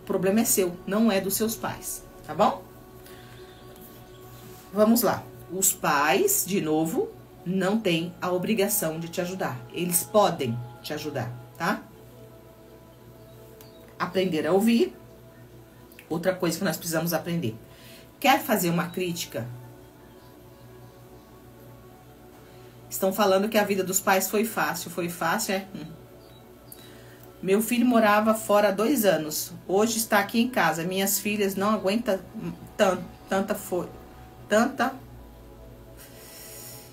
O problema é seu, não é dos seus pais, tá bom? Vamos lá. Os pais, de novo, não têm a obrigação de te ajudar. Eles podem te ajudar, tá? Aprender a ouvir. Outra coisa que nós precisamos aprender. Quer fazer uma crítica? Estão falando que a vida dos pais foi fácil. Foi fácil, é? Meu filho morava fora há 2 anos. Hoje está aqui em casa. Minhas filhas não aguentam tanta.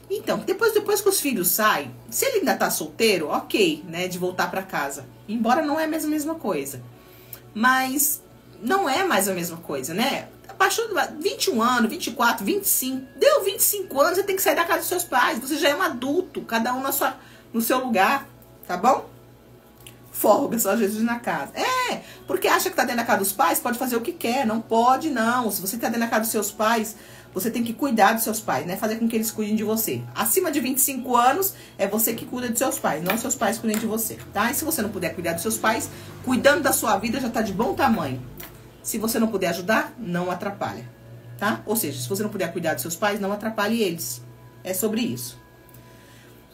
Então, depois que os filhos saem, se ele ainda tá solteiro, ok, né, de voltar pra casa. Embora não é a mesma coisa. Mas não é mais a mesma coisa, né? Abaixou de 21 anos, 24, 25, deu 25 anos, você tem que sair da casa dos seus pais. Você já é um adulto, cada um no seu lugar, tá bom? Folga só Jesus na casa. É, porque acha que tá dentro da casa dos pais, pode fazer o que quer. Não pode, não. Se você tá dentro da casa dos seus pais, você tem que cuidar dos seus pais, né? Fazer com que eles cuidem de você. Acima de 25 anos, é você que cuida dos seus pais, não seus pais cuidem de você, tá? E se você não puder cuidar dos seus pais, cuidando da sua vida já tá de bom tamanho. Se você não puder ajudar, não atrapalha, tá? Ou seja, se você não puder cuidar dos seus pais, não atrapalhe eles. É sobre isso.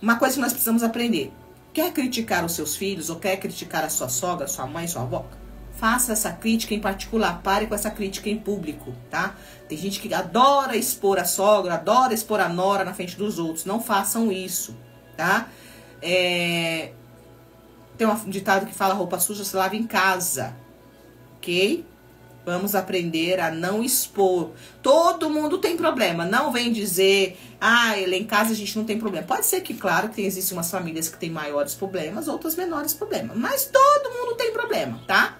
Uma coisa que nós precisamos aprender. Quer criticar os seus filhos ou quer criticar a sua sogra, sua mãe, sua avó? Faça essa crítica em particular, pare com essa crítica em público, tá? Tem gente que adora expor a sogra, adora expor a nora na frente dos outros. Não façam isso, tá? Tem um ditado que fala, roupa suja se lava em casa. ok? Vamos aprender a não expor. Todo mundo tem problema. Não vem dizer, lá em casa a gente não tem problema. Pode ser que, claro, que existem umas famílias que têm maiores problemas, outras menores problemas. Mas todo mundo tem problema, tá?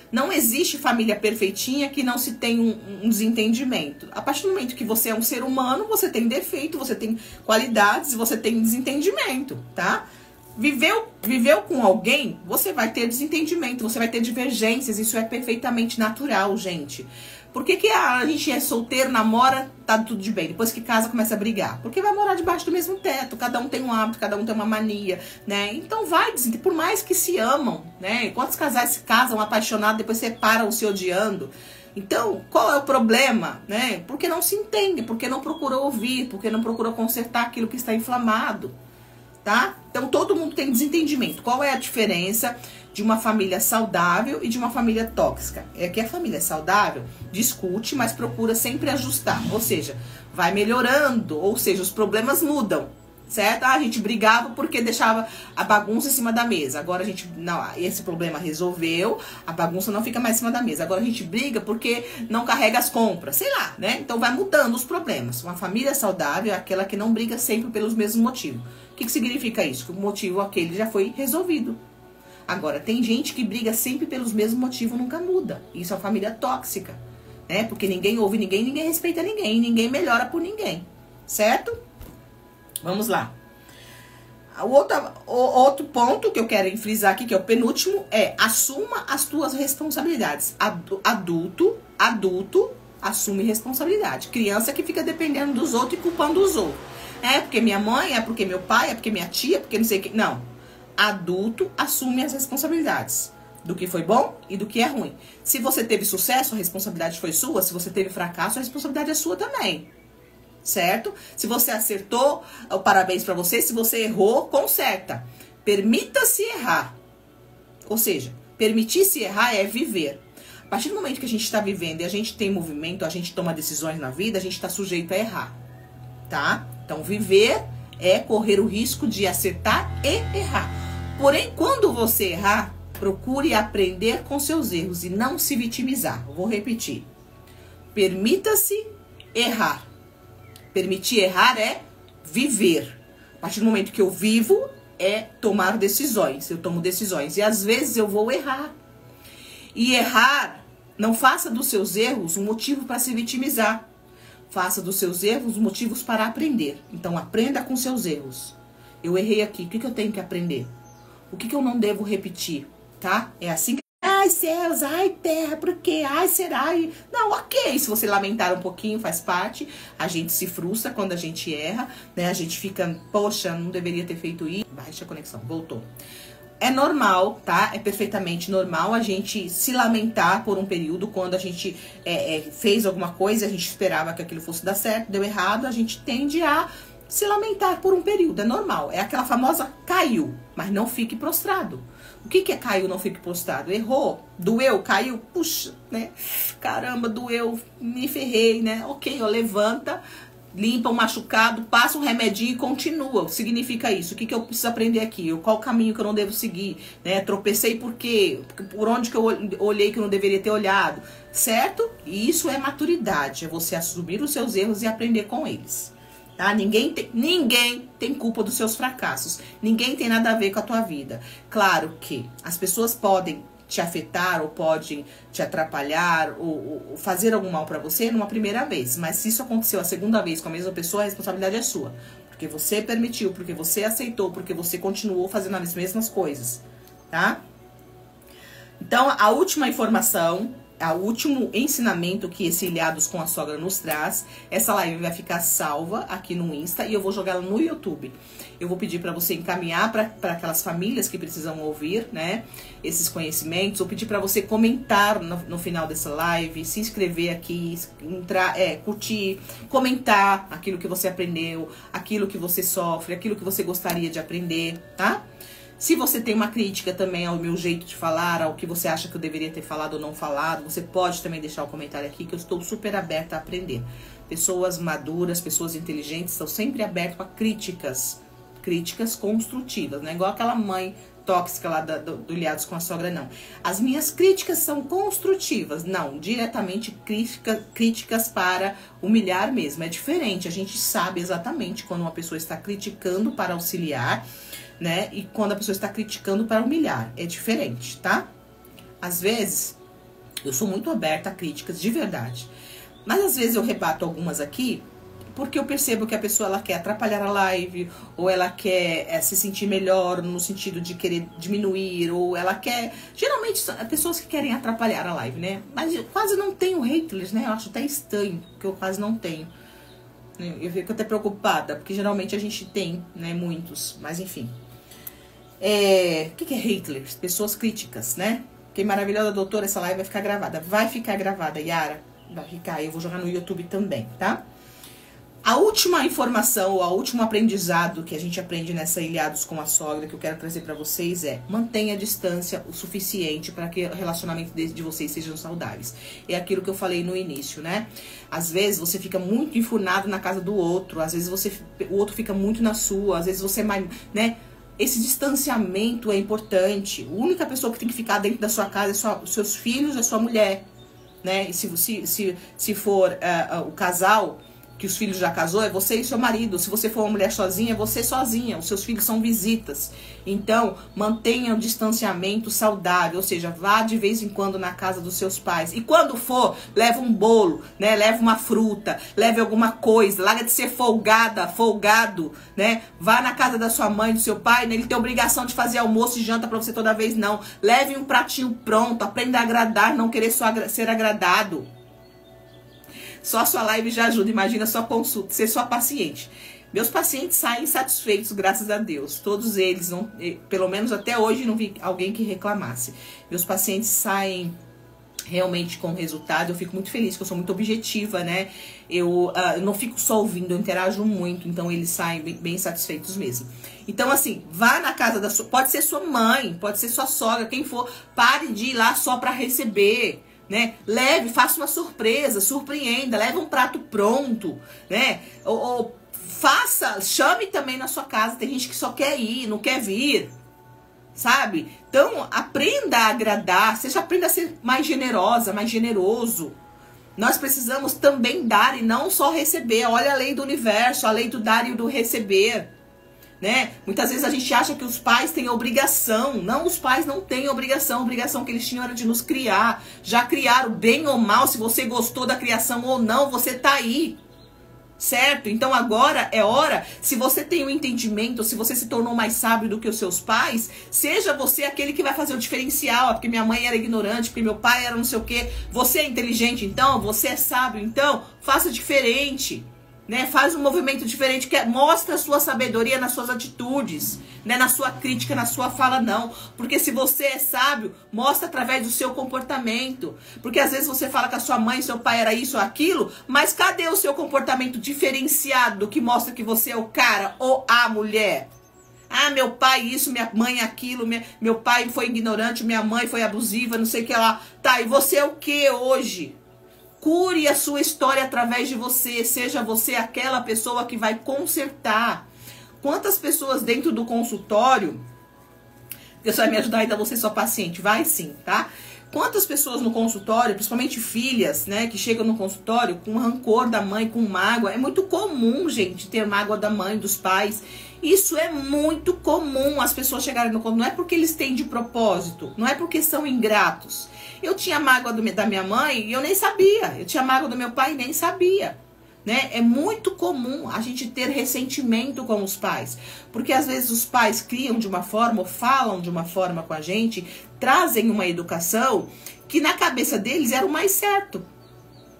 Não existe família perfeitinha que não se tem um desentendimento. A partir do momento que você é um ser humano, você tem defeito, você tem qualidades, você tem desentendimento, tá? Viveu com alguém, você vai ter desentendimento, você vai ter divergências, isso é perfeitamente natural, gente. Por que a gente é solteiro, namora, tá tudo de bem? Depois que casa, começa a brigar. Porque vai morar debaixo do mesmo teto, cada um tem um hábito, cada um tem uma mania, né? Então vai, por mais que se amam, né? Quantos casais se casam apaixonados, depois separam se odiando? Então, qual é o problema, né? Porque não se entende, porque não procura ouvir, porque não procura consertar aquilo que está inflamado. Tá? Então todo mundo tem desentendimento. Qual é a diferença de uma família saudável e de uma família tóxica? É que a família saudável discute, mas procura sempre ajustar. Ou seja, vai melhorando, ou seja, os problemas mudam, certo? A gente brigava porque deixava a bagunça em cima da mesa. Agora a gente, não, esse problema resolveu, a bagunça não fica mais em cima da mesa. Agora a gente briga porque não carrega as compras, sei lá, né? Então vai mudando os problemas. Uma família saudável é aquela que não briga sempre pelos mesmos motivos. O que significa isso? Que o motivo aquele já foi resolvido. Agora, tem gente que briga sempre pelos mesmos motivos, nunca muda. Isso é uma família tóxica, né? Porque ninguém ouve ninguém, ninguém respeita ninguém, ninguém melhora por ninguém, certo? Vamos lá. O outro ponto que eu quero frisar aqui, que é o penúltimo, é assuma as tuas responsabilidades. Adulto, assume responsabilidade. Criança que fica dependendo dos outros e culpando os outros. É porque minha mãe, é porque meu pai, é porque minha tia, é porque não sei o que. Não. Adulto assume as responsabilidades do que foi bom e do que é ruim. Se você teve sucesso, a responsabilidade foi sua. Se você teve fracasso, a responsabilidade é sua também. Certo? Se você acertou, parabéns pra você. Se você errou, conserta. Permita-se errar. Ou seja, permitir-se errar é viver. A partir do momento que a gente está vivendo e a gente tem movimento, a gente toma decisões na vida, a gente está sujeito a errar. Tá? Então, viver é correr o risco de acertar e errar. Porém, quando você errar, procure aprender com seus erros e não se vitimizar. Vou repetir. Permita-se errar. Permitir errar é viver. A partir do momento que eu vivo, é tomar decisões. Eu tomo decisões. E às vezes eu vou errar. E errar, não faça dos seus erros um motivo para se vitimizar. Faça dos seus erros motivos para aprender. Então, aprenda com seus erros. Eu errei aqui. O que eu tenho que aprender? O que eu não devo repetir? Tá? É assim que... Ai, céus, ai, terra, por quê? Ai, será? Não, ok. Se você lamentar um pouquinho, faz parte. A gente se frustra quando a gente erra, né? A gente fica, poxa, não deveria ter feito isso. Baixa a conexão, voltou. É normal, tá? É perfeitamente normal a gente se lamentar por um período quando a gente fez alguma coisa, a gente esperava que aquilo fosse dar certo, deu errado, a gente tende a se lamentar por um período, é normal. É aquela famosa caiu, mas não fique prostrado. O que é caiu, não fique prostrado? Errou, doeu, caiu, puxa, né? Caramba, doeu, me ferrei, né? Ok, ó, levanta, limpa o machucado, passa um remedinho e continua. O que significa isso? O que eu preciso aprender aqui? Qual o caminho que eu não devo seguir? Né? Tropecei por quê? Por onde que eu olhei que eu não deveria ter olhado? Certo? E isso é maturidade. É você assumir os seus erros e aprender com eles. Tá? Ninguém tem culpa dos seus fracassos. Ninguém tem nada a ver com a tua vida. Claro que as pessoas podem te afetar ou podem te atrapalhar ou fazer algum mal pra você numa primeira vez. Mas se isso aconteceu a segunda vez com a mesma pessoa, a responsabilidade é sua. Porque você permitiu, porque você aceitou, porque você continuou fazendo as mesmas coisas, tá? Então, a última informação, o último ensinamento que esse Ilhados com a Sogra nos traz, essa live vai ficar salva aqui no Insta e eu vou jogá-la no YouTube. Eu vou pedir para você encaminhar para aquelas famílias que precisam ouvir, né, esses conhecimentos. Vou pedir para você comentar no final dessa live, se inscrever aqui, entrar, curtir, comentar aquilo que você aprendeu, aquilo que você sofre, aquilo que você gostaria de aprender, tá? Se você tem uma crítica também ao meu jeito de falar, ao que você acha que eu deveria ter falado ou não falado, você pode também deixar o comentário aqui, que eu estou super aberta a aprender. Pessoas maduras, pessoas inteligentes, estão sempre abertas a críticas críticas construtivas, não é igual aquela mãe tóxica lá do Ilhados com a Sogra, não. As minhas críticas são construtivas, não diretamente críticas para humilhar mesmo. É diferente, a gente sabe exatamente quando uma pessoa está criticando para auxiliar, né? E quando a pessoa está criticando para humilhar. É diferente, tá? Às vezes, eu sou muito aberta a críticas, de verdade. Mas às vezes eu rebato algumas aqui, porque eu percebo que a pessoa ela quer atrapalhar a live, ou ela quer se sentir melhor no sentido de querer diminuir, ou ela quer... Geralmente são pessoas que querem atrapalhar a live, né? Mas eu quase não tenho haters, né? Eu acho até estranho, que eu quase não tenho. Eu fico até preocupada, porque geralmente a gente tem, né? Muitos, mas enfim. O que é haters? Pessoas críticas, né? Que maravilhosa, doutora, essa live vai ficar gravada. Vai ficar gravada, Yara. Vai ficar, eu vou jogar no YouTube também, tá? A última informação, ou a último aprendizado que a gente aprende nessa Ilhados com a Sogra, que eu quero trazer pra vocês é: mantenha a distância o suficiente para que o relacionamento de vocês sejam saudáveis. É aquilo que eu falei no início, né? Às vezes você fica muito enfurnado na casa do outro, às vezes o outro fica muito na sua, às vezes você mais, né? Esse distanciamento é importante. A única pessoa que tem que ficar dentro da sua casa é os seus filhos, é sua mulher, né? E se for o casal que os filhos já casou, é você e seu marido. Se você for uma mulher sozinha, é você sozinha. Os seus filhos são visitas. Então, mantenha o distanciamento saudável, ou seja, vá de vez em quando na casa dos seus pais. E quando for, leva um bolo, né? Leva uma fruta, leve alguma coisa. Larga de ser folgado, né? Vá na casa da sua mãe, do seu pai, né? Ele tem obrigação de fazer almoço e janta pra você toda vez, não. Leve um pratinho pronto, aprenda a agradar, não querer só ser agradado. Só a sua live já ajuda, imagina a sua consulta, ser sua paciente. Meus pacientes saem satisfeitos, graças a Deus. Todos eles, não, pelo menos até hoje, não vi alguém que reclamasse. Meus pacientes saem realmente com resultado. Eu fico muito feliz, porque eu sou muito objetiva, né? Eu não fico só ouvindo, eu interajo muito. Então, eles saem bem satisfeitos mesmo. Então, assim, vá na casa da sua... Pode ser sua mãe, pode ser sua sogra, quem for. Pare de ir lá só para receber, né? Leve, faça uma surpresa, surpreenda, leve um prato pronto, né? Ou faça, chame também na sua casa. Tem gente que só quer ir, não quer vir, sabe? Então, aprenda a agradar, aprenda a ser mais generosa, mais generoso. Nós precisamos também dar e não só receber. Olha a lei do universo, a lei do dar e do receber, né? Muitas vezes a gente acha que os pais têm obrigação. Não, os pais não têm obrigação. A obrigação que eles tinham era de nos criar. Já criaram, bem ou mal, se você gostou da criação ou não, você tá aí, certo? Então agora é hora, se você tem um entendimento, se você se tornou mais sábio do que os seus pais, seja você aquele que vai fazer o diferencial. Porque minha mãe era ignorante, porque meu pai era não sei o quê. Você é inteligente, então? Você é sábio, então? Faça diferente, né? Faz um movimento diferente, que mostra a sua sabedoria nas suas atitudes, né? Na sua crítica, na sua fala, não. Porque se você é sábio, mostra através do seu comportamento. Porque às vezes você fala que a sua mãe e seu pai era isso ou aquilo, mas cadê o seu comportamento diferenciado que mostra que você é o cara ou a mulher? Ah, meu pai isso, minha mãe aquilo, meu pai foi ignorante, minha mãe foi abusiva, não sei o que lá. Tá, e você é o que hoje? Cure a sua história através de você. Seja você aquela pessoa que vai consertar. Quantas pessoas dentro do consultório... Deus vai me ajudar ainda, você sua paciente. Vai sim, tá? Quantas pessoas no consultório, principalmente filhas, né? Que chegam no consultório com rancor da mãe, com mágoa. É muito comum, gente, ter mágoa da mãe, dos pais. Isso é muito comum, as pessoas chegarem no consultório. Não é porque eles têm de propósito. Não é porque são ingratos. Eu tinha mágoa da minha mãe e eu nem sabia. Eu tinha mágoa do meu pai e nem sabia, né? É muito comum a gente ter ressentimento com os pais. Porque às vezes os pais criam de uma forma ou falam de uma forma com a gente, trazem uma educação que na cabeça deles era o mais certo.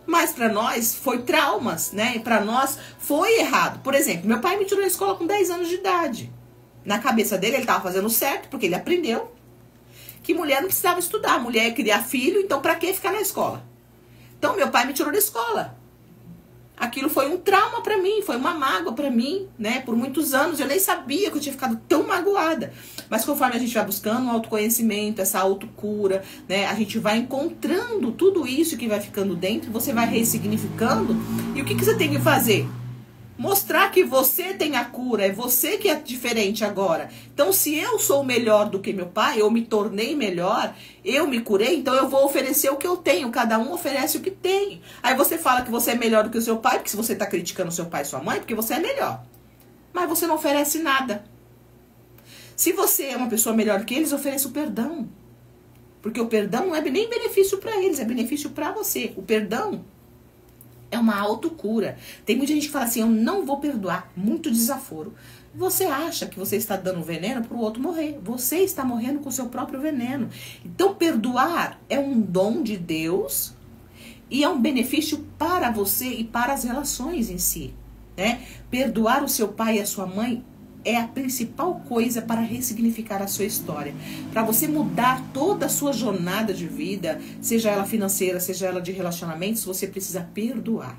Mas para nós foi traumas, né? Para nós foi errado. Por exemplo, meu pai me tirou da escola com 10 anos de idade. Na cabeça dele ele estava fazendo certo, porque ele aprendeu que mulher não precisava estudar, mulher ia criar filho, então pra que ficar na escola? Então meu pai me tirou da escola. Aquilo foi um trauma pra mim, foi uma mágoa pra mim, né? Por muitos anos eu nem sabia que eu tinha ficado tão magoada. Mas conforme a gente vai buscando o autoconhecimento, essa autocura, né? A gente vai encontrando tudo isso que vai ficando dentro, você vai ressignificando. E o que você tem que fazer? Mostrar que você tem a cura, é você que é diferente agora. Então, se eu sou melhor do que meu pai, eu me tornei melhor, eu me curei, então eu vou oferecer o que eu tenho. Cada um oferece o que tem. Aí você fala que você é melhor do que o seu pai, porque se você está criticando seu pai e sua mãe, porque você é melhor. Mas você não oferece nada. Se você é uma pessoa melhor que eles, ofereça o perdão. Porque o perdão não é nem benefício para eles, é benefício para você. O perdão é uma autocura. Tem muita gente que fala assim, eu não vou perdoar. Muito desaforo. Você acha que você está dando veneno para o outro morrer. Você está morrendo com o seu próprio veneno. Então, perdoar é um dom de Deus e é um benefício para você e para as relações em si. Né? Perdoar o seu pai e a sua mãe é a principal coisa para ressignificar a sua história. Para você mudar toda a sua jornada de vida, seja ela financeira, seja ela de relacionamentos, você precisa perdoar.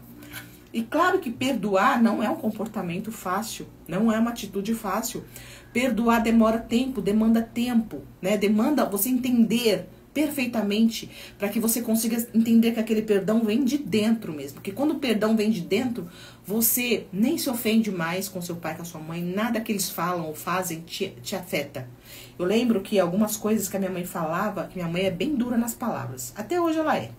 E claro que perdoar não é um comportamento fácil, não é uma atitude fácil. Perdoar demora tempo, demanda tempo, né? Demanda você entender perfeitamente para que você consiga entender que aquele perdão vem de dentro mesmo. Porque quando o perdão vem de dentro, você nem se ofende mais com seu pai, com a sua mãe, nada que eles falam ou fazem te afeta. Eu lembro que algumas coisas que a minha mãe falava, que minha mãe é bem dura nas palavras, até hoje ela é.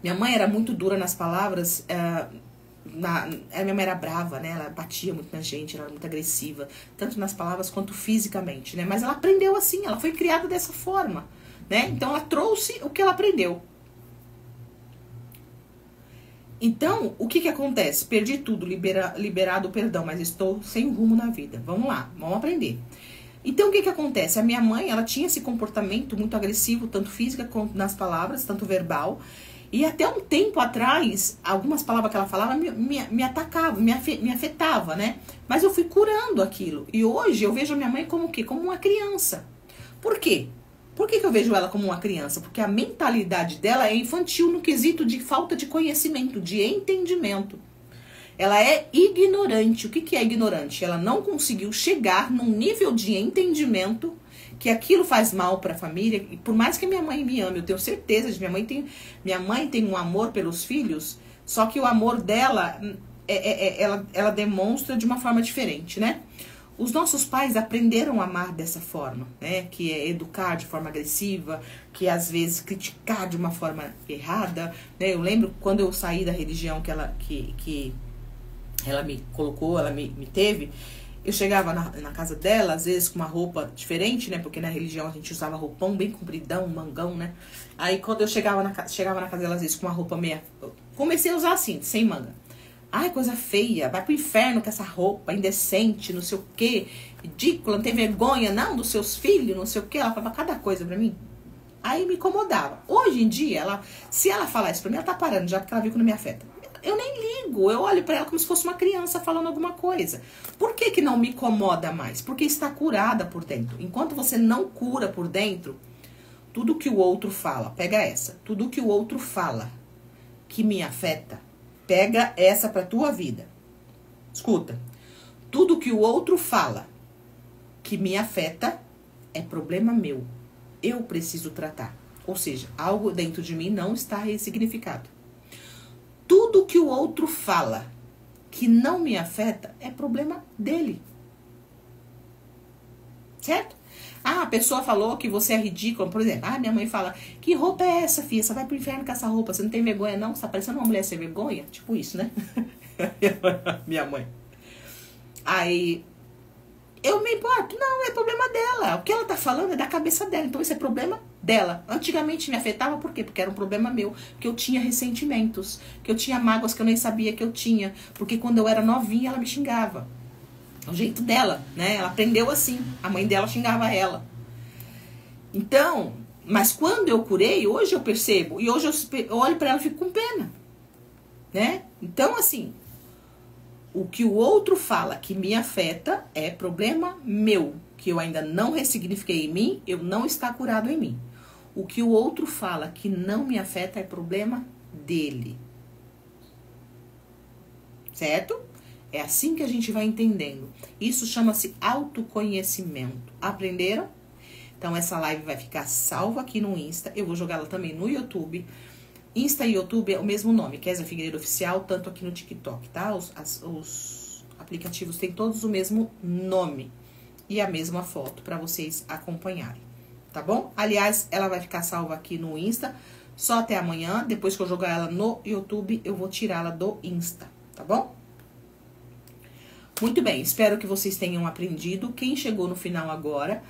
Minha mãe era muito dura nas palavras, a minha mãe era brava, né? Ela batia muito na gente, ela era muito agressiva, tanto nas palavras quanto fisicamente, né? Mas ela aprendeu assim, ela foi criada dessa forma, né? Então ela trouxe o que ela aprendeu. Então, o que que acontece? Perdi tudo, liberado o perdão, mas estou sem rumo na vida. Vamos lá, vamos aprender. Então, o que que acontece? A minha mãe, ela tinha esse comportamento muito agressivo, tanto física quanto nas palavras, tanto verbal. E até um tempo atrás, algumas palavras que ela falava me atacavam, me afetava, né? Mas eu fui curando aquilo. E hoje eu vejo a minha mãe como o quê? Como uma criança. Por quê? Por que eu vejo ela como uma criança? Porque a mentalidade dela é infantil no quesito de falta de conhecimento, de entendimento. Ela é ignorante. O que é ignorante? Ela não conseguiu chegar num nível de entendimento que aquilo faz mal para a família. E por mais que minha mãe me ame, eu tenho certeza de minha mãe tem um amor pelos filhos, só que o amor dela ela demonstra de uma forma diferente, né? Os nossos pais aprenderam a amar dessa forma, né? Que é educar de forma agressiva, que às vezes criticar de uma forma errada, né? Eu lembro quando eu saí da religião que ela me colocou, ela me teve, eu chegava na casa dela, às vezes com uma roupa diferente, né? Porque na religião a gente usava roupão bem compridão, mangão, né? Aí quando eu chegava na casa dela, às vezes com uma roupa meia... Comecei a usar assim, sem manga. Ai, coisa feia, vai pro inferno com essa roupa indecente, não sei o quê, ridícula, não tem vergonha, não, dos seus filhos, não sei o quê. Ela falava cada coisa pra mim. Aí me incomodava. Hoje em dia, se ela falar isso pra mim, ela tá parando já, porque ela viu que não me afeta. Eu nem ligo, eu olho pra ela como se fosse uma criança falando alguma coisa. Por que que não me incomoda mais? Porque está curada por dentro. Enquanto você não cura por dentro, tudo que o outro fala, pega essa, tudo que o outro fala que me afeta, pega essa pra tua vida. Escuta. Tudo que o outro fala que me afeta é problema meu. Eu preciso tratar. Ou seja, algo dentro de mim não está ressignificado. Tudo que o outro fala que não me afeta é problema dele. Certo? Ah, a pessoa falou que você é ridícula. Por exemplo, minha mãe fala, que roupa é essa, filha? Você vai pro inferno com essa roupa, você não tem vergonha não? Você tá parecendo uma mulher sem vergonha? Tipo isso, né? Minha mãe. Aí, eu me importo. Não, é problema dela. O que ela tá falando é da cabeça dela. Então, esse é problema dela. Antigamente me afetava, por quê? Porque era um problema meu. Que eu tinha ressentimentos. Que eu tinha mágoas que eu nem sabia que eu tinha. Porque quando eu era novinha, ela me xingava. O jeito dela, né? Ela aprendeu assim. A mãe dela xingava ela. Então, mas quando eu curei, hoje eu percebo. E hoje eu olho pra ela e fico com pena. Né? Então, assim, o que o outro fala que me afeta é problema meu. Que eu ainda não ressignifiquei em mim, eu não está curado em mim. O que o outro fala que não me afeta é problema dele. Certo? É assim que a gente vai entendendo. Isso chama-se autoconhecimento. Aprenderam? Então, essa live vai ficar salva aqui no Insta. Eu vou jogar ela também no YouTube. Insta e YouTube é o mesmo nome, Kézia Figueiredo Oficial, tanto aqui no TikTok, tá? Os aplicativos têm todos o mesmo nome e a mesma foto para vocês acompanharem, tá bom? Aliás, ela vai ficar salva aqui no Insta só até amanhã. Depois que eu jogar ela no YouTube, eu vou tirá-la do Insta, tá bom? Muito bem, espero que vocês tenham aprendido. Quem chegou no final agora,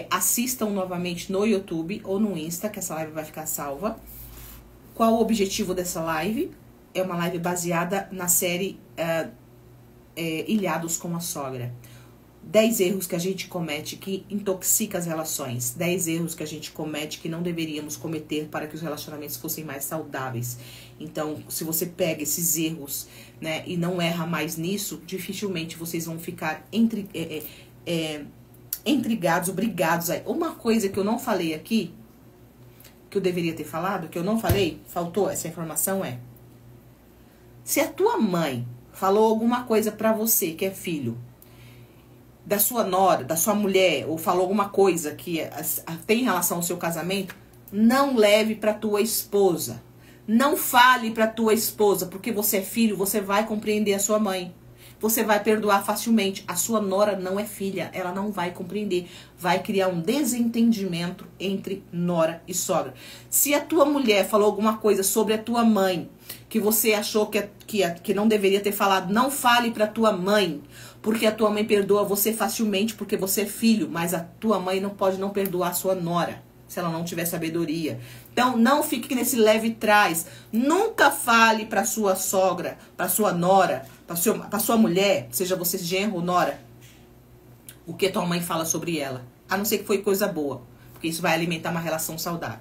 assistam novamente no YouTube ou no Insta, que essa live vai ficar salva. Qual o objetivo dessa live? É uma live baseada na série Ilhados com a Sogra. 10 erros que a gente comete que intoxica as relações. 10 erros que a gente comete que não deveríamos cometer para que os relacionamentos fossem mais saudáveis. Então, se você pega esses erros, né, e não erra mais nisso, dificilmente vocês vão ficar intrigados, brigados aí. Uma coisa que eu não falei aqui, que eu deveria ter falado, que eu não falei, faltou essa informação, se a tua mãe falou alguma coisa pra você, que é filho, da sua nora, da sua mulher, ou falou alguma coisa que tem relação ao seu casamento, não leve pra tua esposa. Não fale pra tua esposa, porque você é filho, você vai compreender a sua mãe. Você vai perdoar facilmente. A sua nora não é filha, ela não vai compreender. Vai criar um desentendimento entre nora e sogra. Se a tua mulher falou alguma coisa sobre a tua mãe, que você achou que não deveria ter falado, não fale pra tua mãe, porque a tua mãe perdoa você facilmente, porque você é filho, mas a tua mãe não pode não perdoar a sua nora, se ela não tiver sabedoria. Então, não fique nesse leve trás. Nunca fale pra sua sogra, pra sua nora, pra sua mulher, seja você genro ou nora, o que tua mãe fala sobre ela. A não ser que foi coisa boa, porque isso vai alimentar uma relação saudável.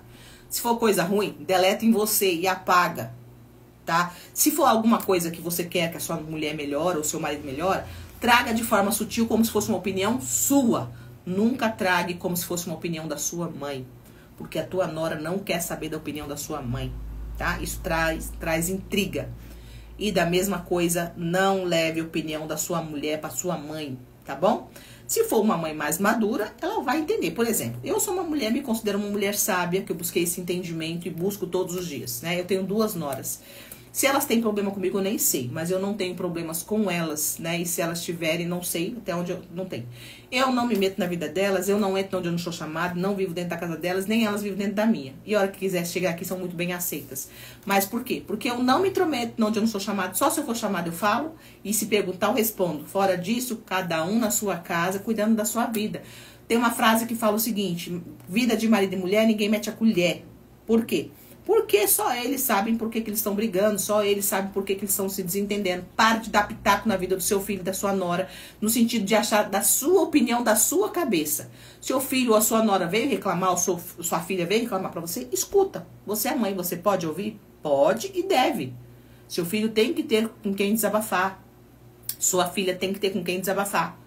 Se for coisa ruim, deleta em você e apaga, tá? Se for alguma coisa que você quer que a sua mulher melhore ou seu marido melhore, traga de forma sutil, como se fosse uma opinião sua. Nunca trague como se fosse uma opinião da sua mãe, porque a tua nora não quer saber da opinião da sua mãe, tá? Isso traz intriga. E da mesma coisa, não leve a opinião da sua mulher para sua mãe, tá bom? Se for uma mãe mais madura, ela vai entender. Por exemplo, eu sou uma mulher, me considero uma mulher sábia, que eu busquei esse entendimento e busco todos os dias, né? Eu tenho 2 noras. Se elas têm problema comigo, eu nem sei, mas eu não tenho problemas com elas, né? E se elas tiverem, não sei até onde eu não tenho. Eu não me meto na vida delas, eu não entro onde eu não sou chamado, não vivo dentro da casa delas, nem elas vivem dentro da minha. E a hora que quiser chegar aqui, são muito bem aceitas. Mas por quê? Porque eu não me intrometo onde eu não sou chamado, só se eu for chamado eu falo, e se perguntar eu respondo. Fora disso, cada um na sua casa, cuidando da sua vida. Tem uma frase que fala o seguinte: vida de marido e mulher, ninguém mete a colher. Por quê? Porque só eles sabem por que eles estão brigando, só eles sabem por que eles estão se desentendendo. Pare de dar pitaco na vida do seu filho e da sua nora, no sentido de achar da sua opinião, da sua cabeça. Seu filho ou a sua nora veio reclamar, ou sua filha veio reclamar pra você, escuta. Você é mãe, você pode ouvir? Pode e deve. Seu filho tem que ter com quem desabafar. Sua filha tem que ter com quem desabafar.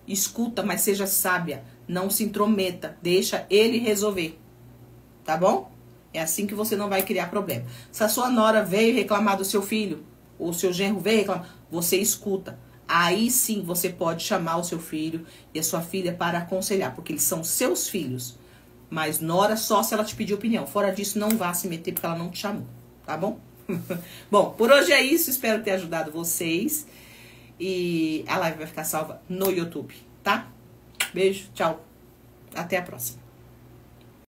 Escuta, mas seja sábia. Não se intrometa. Deixa ele resolver. Tá bom? É assim que você não vai criar problema. Se a sua nora veio reclamar do seu filho, ou o seu genro veio reclamar, você escuta. Aí sim você pode chamar o seu filho e a sua filha para aconselhar, porque eles são seus filhos. Mas nora só se ela te pedir opinião. Fora disso, não vá se meter porque ela não te chamou. Tá bom? Bom, por hoje é isso. Espero ter ajudado vocês. E a live vai ficar salva no YouTube, tá? Beijo, tchau. Até a próxima.